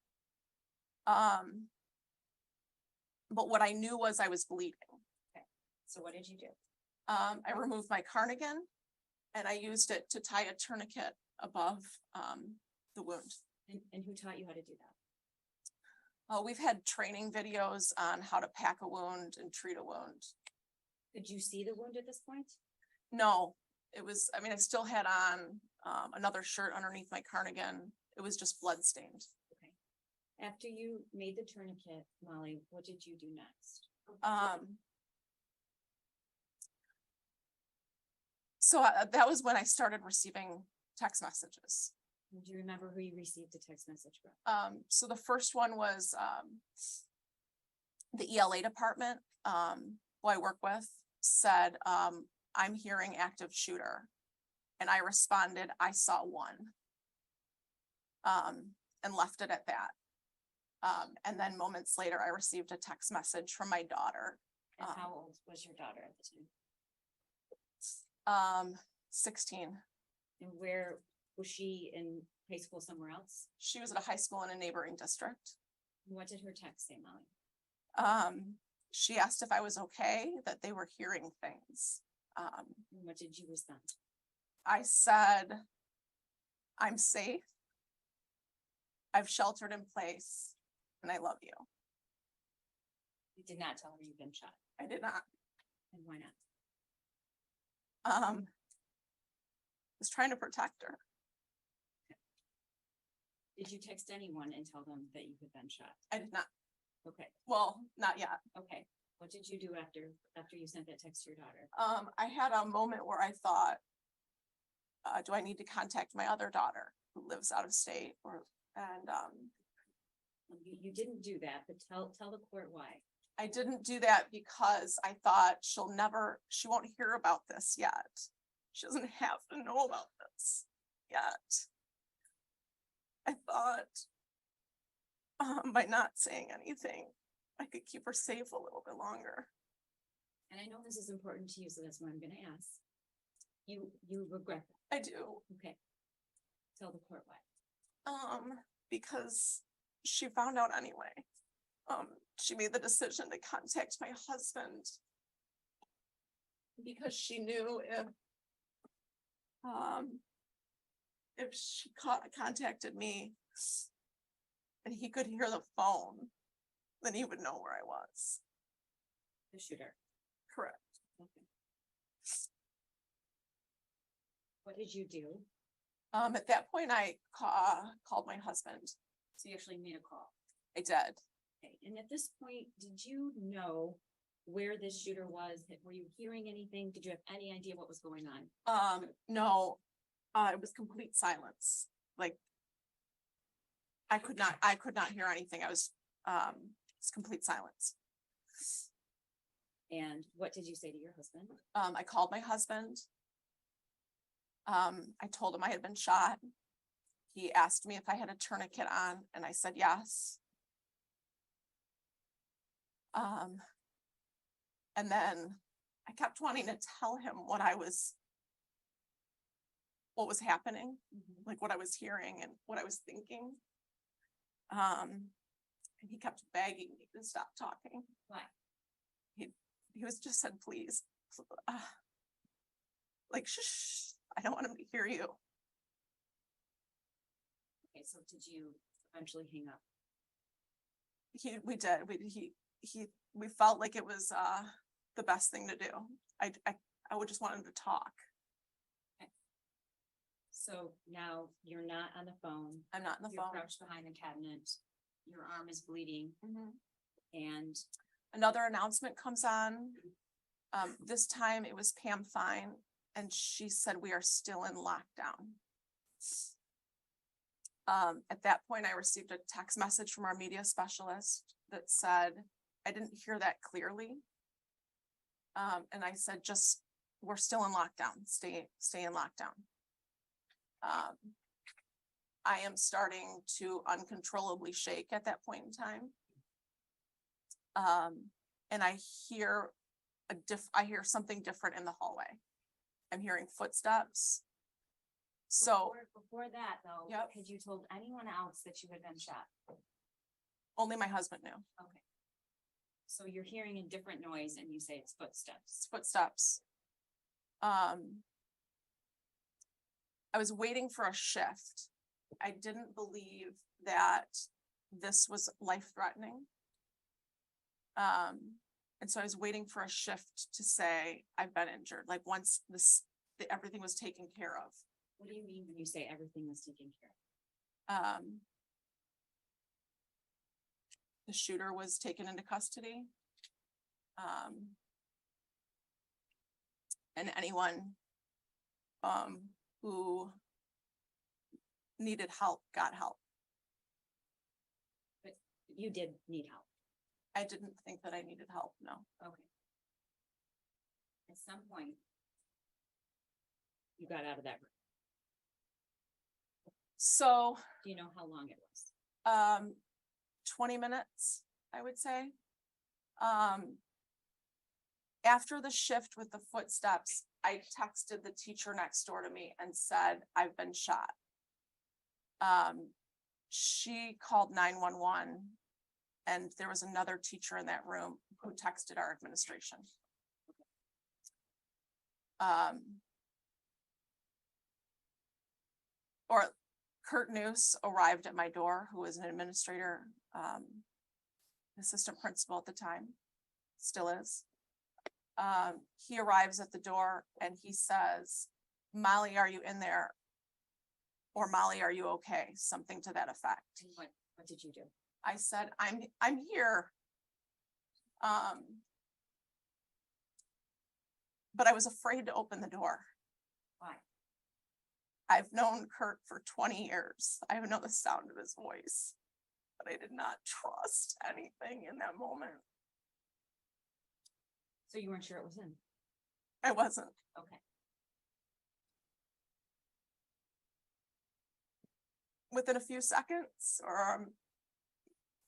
But what I knew was I was bleeding. So what did you do? I removed my cardigan and I used it to tie a tourniquet above, the wound. And who taught you how to do that? We've had training videos on how to pack a wound and treat a wound. Could you see the wound at this point? No, I still had on, another shirt underneath my cardigan. It was just blood stained. Okay. After you made the tourniquet, Molly, what did you do next? So that was when I started receiving text messages. Do you remember who you received the text message from? So the first one was, the ELA department, who I work with, said, I'm hearing active shooter. And I responded, I saw one. And left it at that. And then moments later, I received a text message from my daughter, And how old was your daughter at the time? 16. And where was she in high school somewhere else? She was at a high school in a neighboring district. What did her text say, Molly? She asked if I was okay, that they were hearing things. And what did you respond? I said, I'm safe. I've sheltered in place and I love you. You did not tell her you've been shot. I did not. And why not? Was trying to protect her. Did you text anyone and tell them that you had been shot? I did not. Okay, Well, not yet. okay. What did you do after you sent that text to your daughter? I had a moment where I thought, do I need to contact my other daughter who lives out of state and You didn't do that, but tell the court why. I didn't do that because I thought she won't hear about this yet. She doesn't have to know about this yet. I thought, by not saying anything, I could keep her safe a little bit longer. And I know this is important to you, so that's what I'm gonna ask. You regret that, I do, okay? Tell the court why. because she found out anyway. She made the decision to contact my husband because she knew if she contacted me and he could hear the phone, then he would know where I was. The shooter. Correct. Okay. What did you do? At that point, I called my husband. So you actually made a call. I did. Okay, and at this point, did you know where this shooter was? Were you hearing anything? Did you have any idea what was going on? No, it was complete silence. Like I could not hear anything. It's complete silence. And what did you say to your husband? I called my husband. I told him I had been shot. He asked me if I had a tourniquet on and I said yes. And then I kept wanting to tell him what was happening, like what I was hearing and what I was thinking. And he kept begging me to stop talking. Why? He was just said, please, like, shh, I don't want him to hear you. Okay, so did you eventually hang up? We did, we felt like it was, the best thing to do. I would just want him to talk. So now you're not on the phone. I'm not on the You're phone. crouched behind the cabinet. Your arm is bleeding and Another announcement comes on. This time it was Pam Fine and she said we are still in lockdown. At that point, I received a text message from our media specialist that said, I didn't hear that clearly. And I said, we're still in lockdown, stay in lockdown. I am starting to uncontrollably shake at that point in time. And I hear something different in the hallway. I'm hearing footsteps. So before that though, Yep. had you told anyone else that you had been shot? only my husband knew. Okay. So you're hearing a different noise and you say it's footsteps. It's footsteps. I was waiting for a shift. I didn't believe that this was life-threatening. And so I was waiting for a shift to say, I've been injured, like once everything was taken care of. What do you mean when you say everything was taken care of? The shooter was taken into custody. And anyone who needed help, got help. You did need help. I didn't think that I needed help, no. Okay. At some point, you got out of that room. So, Do you know how long it was? 20 minutes, I would say. After the shift with the footsteps, I texted the teacher next door to me and said, I've been shot. She called 911 and there was another teacher in that room who texted our administration. Or Kurt Noose arrived at my door, who was an administrator, assistant principal at the time, still is. He arrives at the door and he says, Molly, are you in there? Or Molly, are you okay? Something to that effect. What did you do? I said, I'm here. But I was afraid to open the door. Why? I've known Kurt for 20 years. I know the sound of his voice, but I did not trust anything in that moment. So you weren't sure it was him? I wasn't. Okay. Within a few seconds or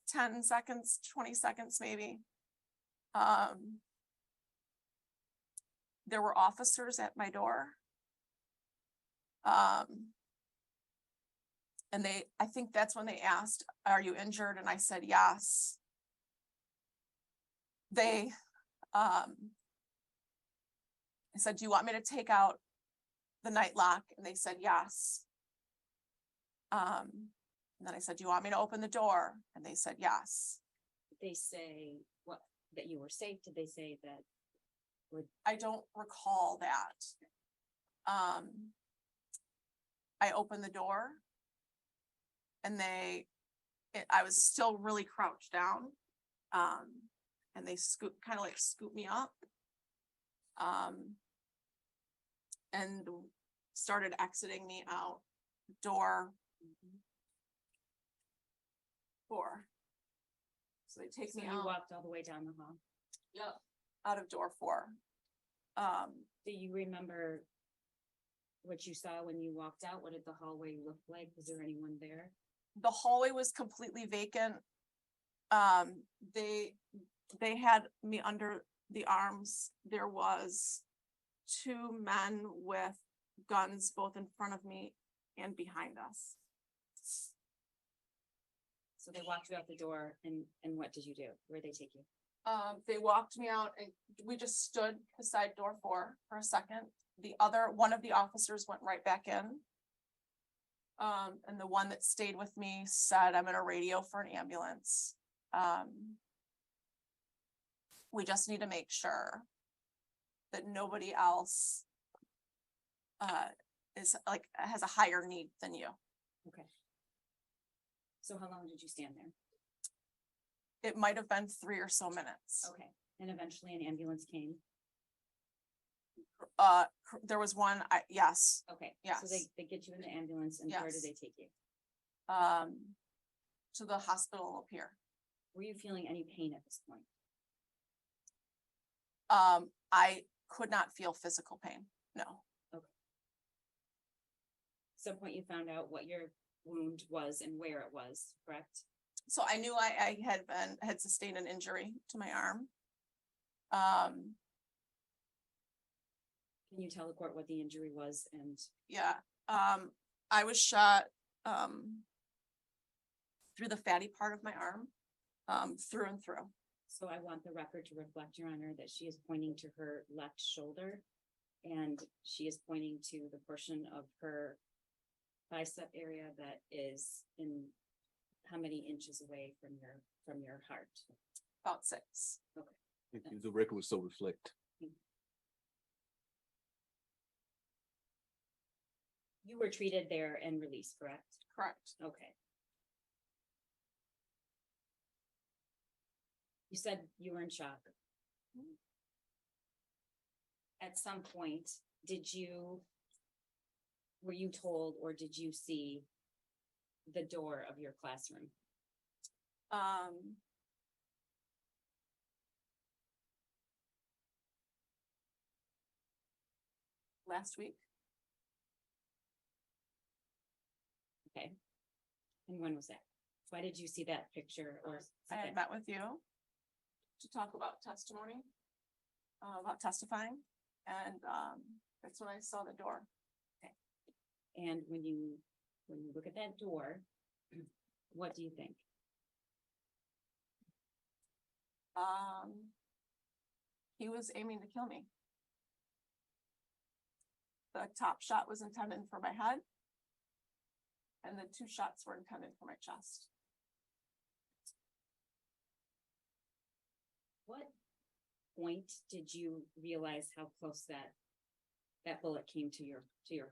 10 seconds, 20 seconds, maybe. There were officers at my door. And I think that's when they asked, are you injured? And I said, yes. I said, do you want me to take out the night lock? And they said, yes. And then I said, do you want me to open the door? And they said, yes. Did they say what, that you were safe? Did they say that? I don't recall that. I opened the door and I was still really crouched down. And they kind of like scooped me up. And started exiting me out door 4. So they take So me you out. walked all the way down the hall? Yep. Out of door 4. Do you remember what you saw when you walked out? What did the hallway look like? Was there anyone there? The hallway was completely vacant. They had me under the arms. There was 2 men with guns both in front of me and behind us. So they walked you out the door and what did you do? Where'd they take you? They walked me out and we just stood beside door 4 for a second. One of the officers went right back in. And the one that stayed with me said, I'm gonna radio for an ambulance. We just need to make sure that nobody else has a higher need than you. Okay. So how long did you stand there? It might have been 3 or so minutes. Okay. And eventually an ambulance came? There was one, yes, Okay. Yes. So they get you in the ambulance and where did Yes. they take you? to the hospital up here. Were you feeling any pain at this point? I could not feel physical pain, no. Some point you found out what your wound was and where it was, correct? So I knew I had sustained an injury to my arm. Can you tell the court what the injury was and? Yeah, I was shot, through the fatty part of my arm, through and through. So I want the record to reflect, Your Honor, that she is pointing to her left shoulder and she is pointing to the portion of her bicep area that is in how many inches away from your heart? About 6. If the record would so reflect. You were treated there and released, correct? Correct. Okay. You said you were in shock. At some point, were you told or did you see the door of your classroom? Last week, Okay. And when was that? Why did you see that picture or? I had met with you to talk about testimony, about testifying, and, that's when I saw the door. And when you look at that door, what do you think? He was aiming to kill me. The top shot was intended for my head. And the 2 shots were intended for my chest. What point did you realize how close that bullet came to your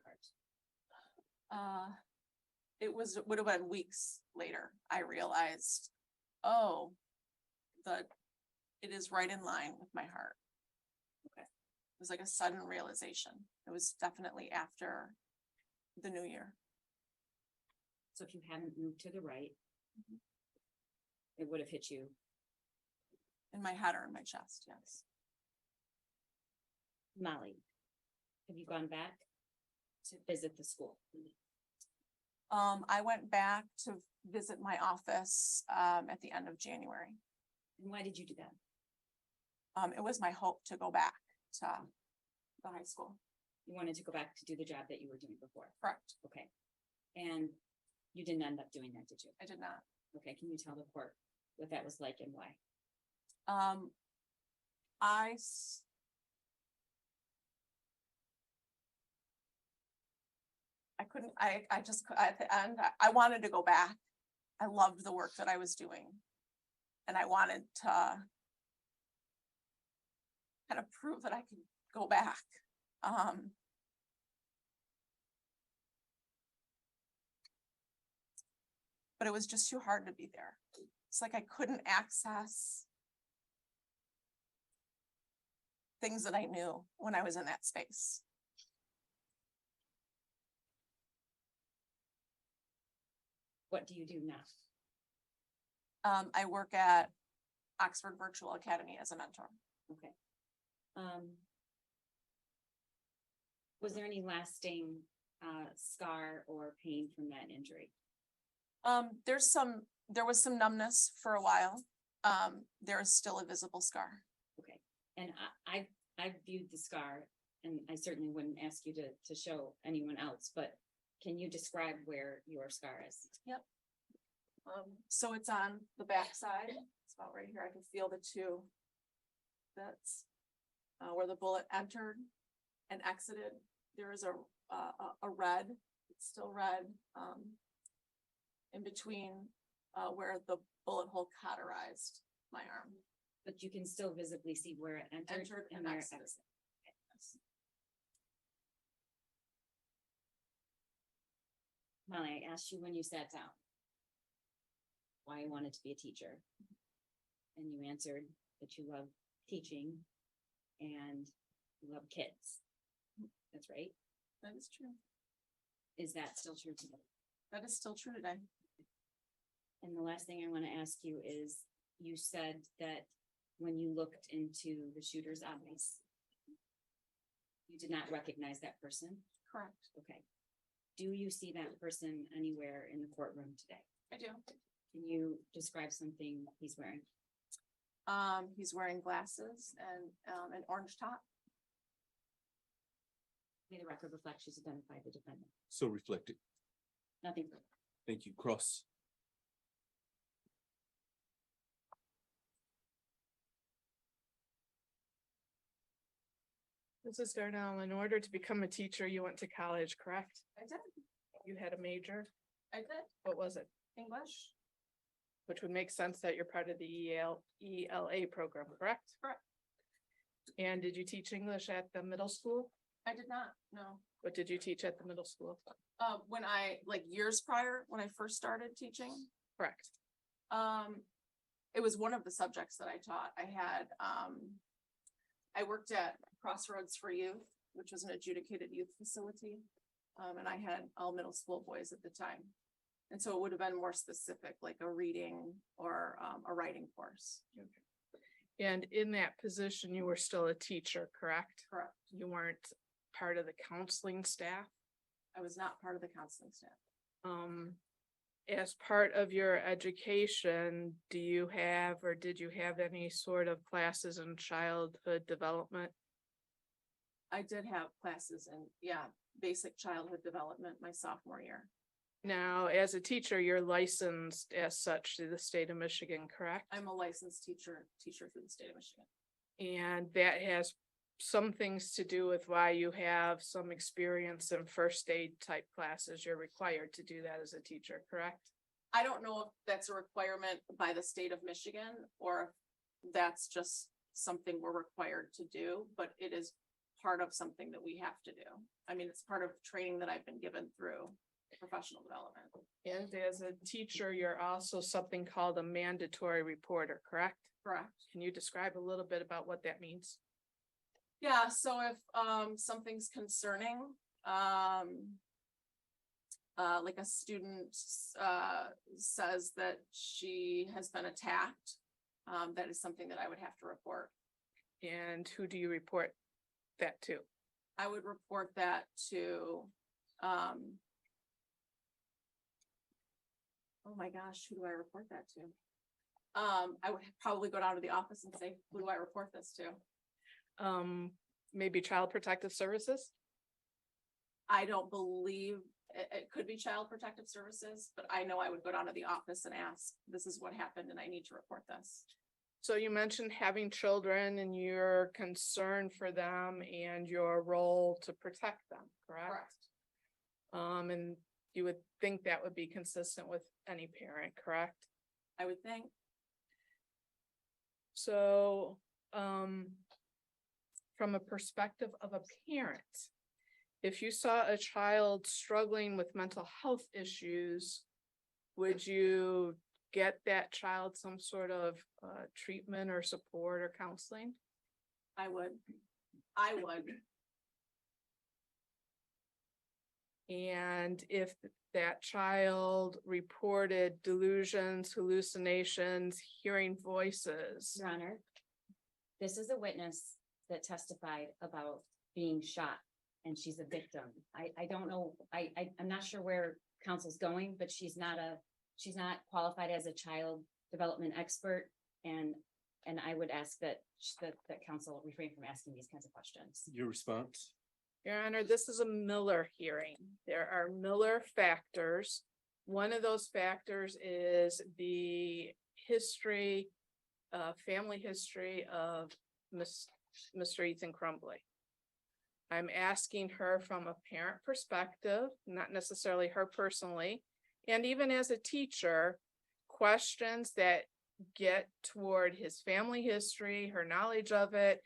heart? Would have been weeks later, I realized, oh, it is right in line with my heart. Okay. It was like a sudden realization. It was definitely after the new year. So if you hadn't moved to the right, it would have hit you. In my head or in my chest, yes. Molly, have you gone back to visit the school? I went back to visit my office, at the end of January. And why did you do that? It was my hope to go back to the high school. You wanted to go back to do the job that you were doing before? Correct. Okay. And you didn't end up doing that, did you? I did not. Okay, can you tell the court what that was like and why? I couldn't, I just, at the end, I wanted to go back. I loved the work that I was doing. And I wanted to kind of prove that I could go back. But it was just too hard to be there. It's like I couldn't access things that I knew when I was in that space. What do you do now? I work at Oxford Virtual Academy as a mentor. Okay. Was there any lasting scar or pain from that injury? There was some numbness for a while. There is still a visible scar. Okay, and I viewed the scar, and I certainly wouldn't ask you to show anyone else, but can you describe where your scar is? Yep. So it's on the back side. It's about right here. I can feel the 2. That's where the bullet entered and exited. There is a red. It's still red. In between where the bullet hole cauterized my arm. But you can still visibly see where it entered and where it exited. exited. Okay. Molly, I asked you when you sat down why you wanted to be a teacher. And you answered that you love teaching and you love kids. That's right. That is true. Is that still true today? That is still true today. And the last thing I want to ask you is, you said that when you looked into the shooter's eyes, you did not recognize that person? Correct. Okay. Do you see that person anywhere in the courtroom today? I do. Can you describe something he's wearing? He's wearing glasses and an orange top. May the record reflect she's identified the defendant. So reflected. Nothing further. Thank you. Cross. Mrs. Darnell, in order to become a teacher, you went to college, correct? I did. You had a major. I did. What was it? English. Which would make sense that you're part of the ELA program, correct? Correct. And did you teach English at the middle school? I did not. No. What did you teach at the middle school? When like years prior, when I first started teaching, Correct. it was one of the subjects that I taught. I worked at Crossroads for Youth, which was an adjudicated youth facility. And I had all middle school boys at the time. And so it would have been more specific, like a reading or a writing course. And in that position, you were still a teacher, correct? Correct. You weren't part of the counseling staff? I was not part of the counseling staff. As part of your education, do you have, or did you have any sort of classes in childhood development? I did have classes in, yeah, basic childhood development my sophomore year. Now, as a teacher, you're licensed as such to the state of Michigan, correct? I'm a licensed teacher through the state of Michigan. And that has some things to do with why you have some experience in first aid type classes. You're required to do that as a teacher, correct? I don't know if that's a requirement by the state of Michigan or if that's just something we're required to do, but it is part of something that we have to do. I mean, it's part of training that I've been given through professional development. And as a teacher, you're also something called a mandatory reporter, correct? Correct. Can you describe a little bit about what that means? Yeah, so if something's concerning, like a student says that she has been attacked, that is something that I would have to report. And who do you report that to? I would report that to oh my gosh, who do I report that to? I would probably go down to the office and say, who do I report this to? Maybe Child Protective Services? I don't believe it could be Child Protective Services, but I know I would go down to the office and ask, this is what happened and I need to report this. So you mentioned having children and your concern for them and your role to protect them, correct? Correct. And you would think that would be consistent with any parent, correct? I would think. So, from a perspective of a parent, if you saw a child struggling with mental health issues, would you get that child some sort of treatment or support or counseling? I would. And if that child reported delusions, hallucinations, hearing voices. Your Honor, this is a witness that testified about being shot and she's a victim. I don't know, I'm not sure where counsel's going, but she's not qualified as a child development expert. And I would ask that counsel refrain from asking these kinds of questions. Your response? Your Honor, this is a Miller hearing. There are Miller factors. One of those factors is the history, family history of Mr. Ethan Crumbley. I'm asking her from a parent perspective, not necessarily her personally, and even as a teacher, questions that get toward his family history, her knowledge of it,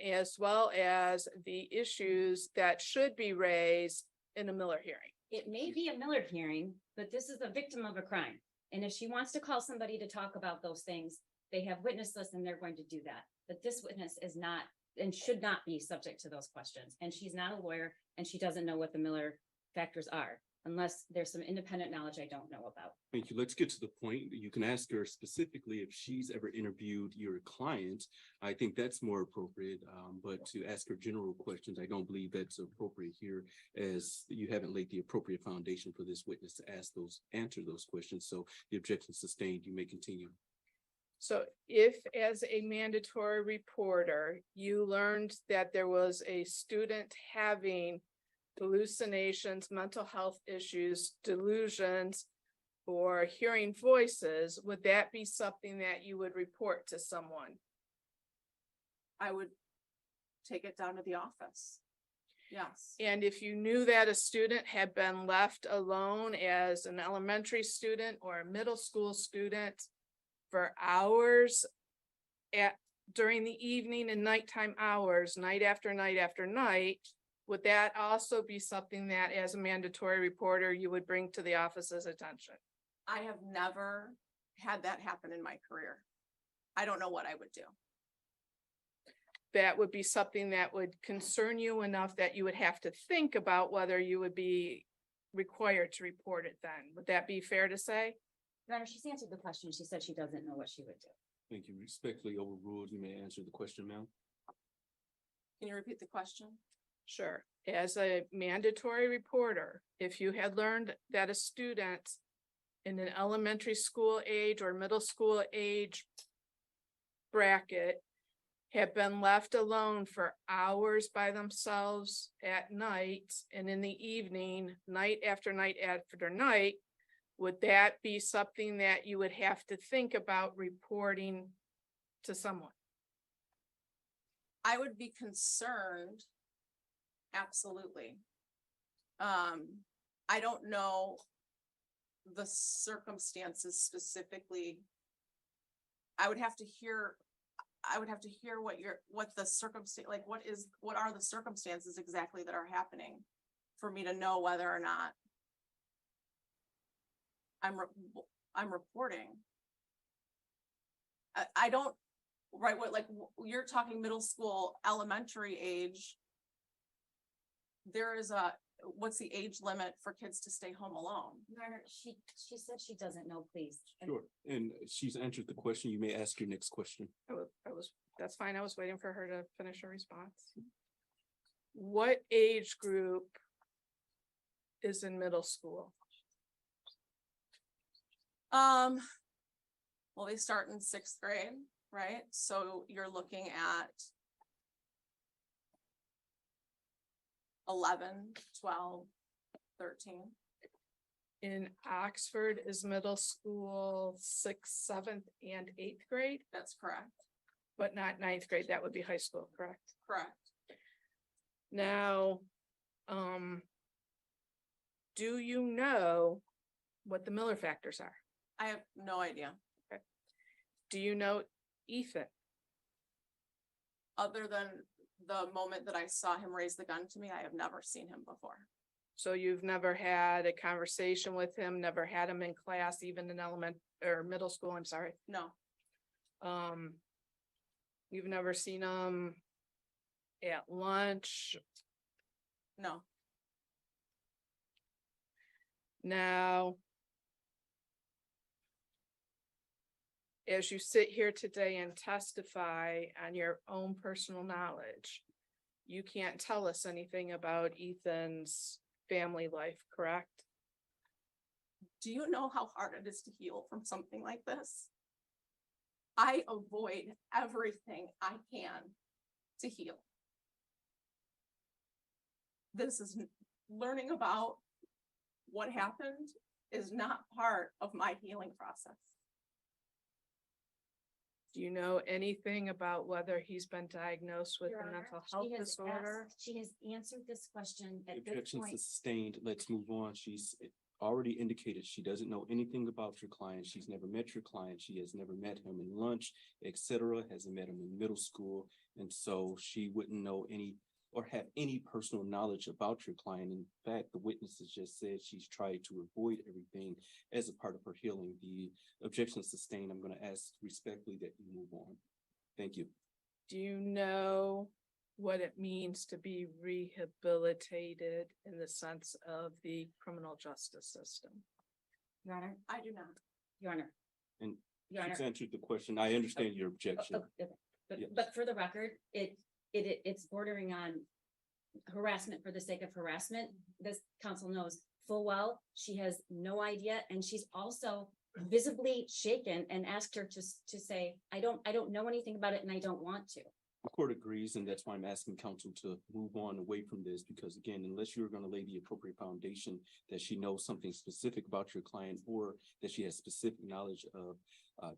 as well as the issues that should be raised in a Miller hearing. It may be a Miller hearing, but this is a victim of a crime. And if she wants to call somebody to talk about those things, they have witness lists and they're going to do that. But this witness is not and should not be subject to those questions. And she's not a lawyer and she doesn't know what the Miller factors are, unless there's some independent knowledge I don't know about. Thank you. Let's get to the point. You can ask her specifically if she's ever interviewed your client. I think that's more appropriate, but to ask her general questions, I don't believe that's appropriate here, as you haven't laid the appropriate foundation for this witness to answer those questions. So the objection sustained. You may continue. So if, as a mandatory reporter, you learned that there was a student having hallucinations, mental health issues, delusions, or hearing voices, would that be something that you would report to someone? I would take it down to the office. Yes. And if you knew that a student had been left alone as an elementary student or a middle school student for hours during the evening and nighttime hours, night after night after night, would that also be something that as a mandatory reporter, you would bring to the office's attention? I have never had that happen in my career. I don't know what I would do. That would be something that would concern you enough that you would have to think about whether you would be required to report it then. Would that be fair to say? Your Honor, she's answered the question. She said she doesn't know what she would do. Thank you. Respectfully overruled. You may answer the question, ma'am. Can you repeat the question? Sure. As a mandatory reporter, if you had learned that a student in an elementary school age or middle school age bracket had been left alone for hours by themselves at night and in the evening, night after night after night, would that be something that you would have to think about reporting to someone? I would be concerned. Absolutely. I don't know the circumstances specifically. I would have to hear what the circumstance, like what are the circumstances exactly that are happening for me to know whether or not I'm reporting. I don't, right, what, like, you're talking middle school, elementary age. There is what's the age limit for kids to stay home alone? Your Honor, she said she doesn't know, please. And Sure. And she's answered the question. You may ask your next question. That's fine. I was waiting for her to finish her response. What age group is in middle school? Well, they start in 6th grade, right? So you're looking at 11, 12, 13. In Oxford is middle school 6th, 7th, and 8th grade, That's correct. but not 9th grade. That would be high school, correct? Correct. Now, do you know what the Miller factors are? I have no idea, Do you know Ethan? other than the moment that I saw him raise the gun to me. I have never seen him before. So you've never had a conversation with him, never had him in class, even in middle school, I'm sorry. No, You've never seen him at lunch. no. Now, as you sit here today and testify on your own personal knowledge, you can't tell us anything about Ethan's family life, correct? Do you know how hard it is to heal from something like this? I avoid everything I can to heal. This is learning about what happened is not part of my healing process. Do you know anything about whether he's been diagnosed with Your a Honor, mental health she has disorder? asked- She has answered this question at this Objection point. sustained. Let's move on. She's already indicated she doesn't know anything about your client. She's never met your client. She has never met him in lunch, etc. Hasn't met him in middle school. And so she wouldn't know any or have any personal knowledge about your client. In fact, the witnesses just said she's tried to avoid everything as a part of her healing. The objection sustained. I'm going to ask respectfully that you move on. Thank you. Do you know what it means to be rehabilitated in the sense of the criminal justice system? Your Honor, I do not. Your Honor. And Your she's Honor. answered the question. I understand your objection. Okay. Yes. But for the record, it's bordering on harassment for the sake of harassment. This council knows full well, she has no idea, and she's also visibly shaken and asked her to say, I don't know anything about it and I don't want to. The court agrees, and that's why I'm asking counsel to move on away from this, because again, unless you're going to lay the appropriate foundation that she knows something specific about your client, or that she has specific knowledge of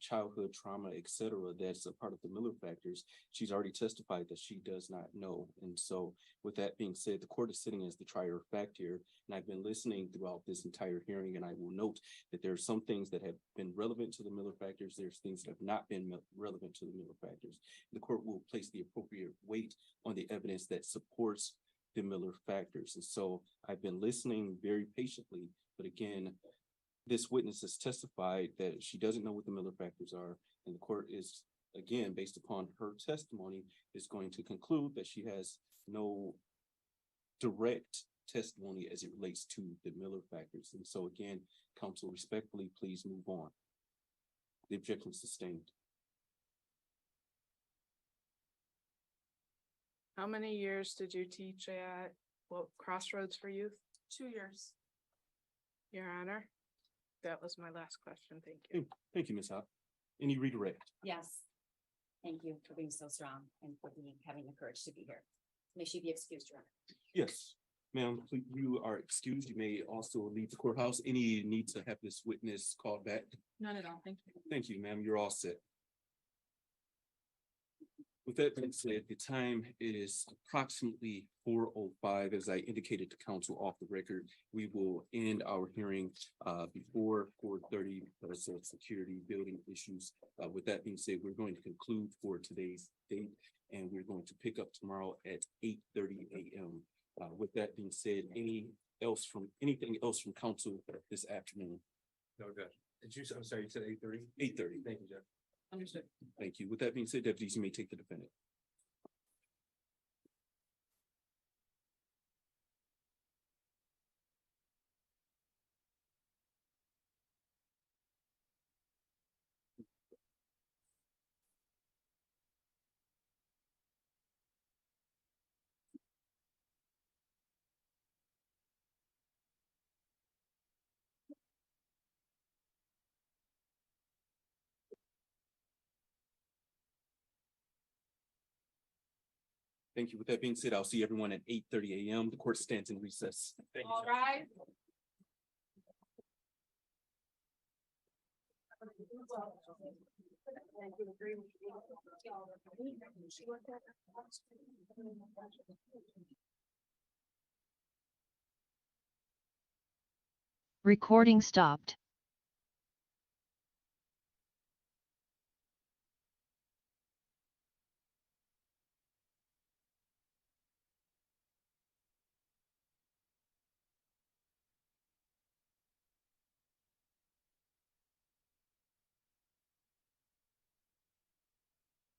childhood trauma, etc., that's a part of the Miller factors, she's already testified that she does not know. And so with that being said, the court is sitting as the trier of fact here, and I've been listening throughout this entire hearing, and I will note that there are some things that have been relevant to the Miller factors. There's things that have not been relevant to the Miller factors. The court will place the appropriate weight on the evidence that supports the Miller factors. And so I've been listening very patiently, but again, this witness has testified that she doesn't know what the Miller factors are, and the court is, again, based upon her testimony, is going to conclude that she has no direct testimony as it relates to the Miller factors. And so again, council respectfully, please move on. The objection is sustained. How many years did you teach at, Crossroads for Youth? 2 years. Your Honor, that was my last question. Thank you. Thank you, Ms. Hop. Any redirect? Yes. Thank you for being so strong and for having the courage to be here. May she be excused, Your Honor. Yes, ma'am, you are excused. You may also leave the courthouse. Any need to have this witness called back? None at all. Thank you. Thank you, ma'am. You're all set. With that being said, the time is approximately 4:05. As I indicated to council off the record, we will end our hearing before 4:30 because of security building issues. With that being said, we're going to conclude for today's date, and we're going to pick up tomorrow at 8:30 a.m. With that being said, anything else from council this afternoon? No, Judge. I'm sorry, you said 8:30? 8:30. Thank you, Judge. Understood. Thank you. With that being said, deputies, you may take the defendant. Thank you. With that being said, I'll see everyone at 8:30 a.m. The court stands in recess. Thank you. All right. Recording stopped.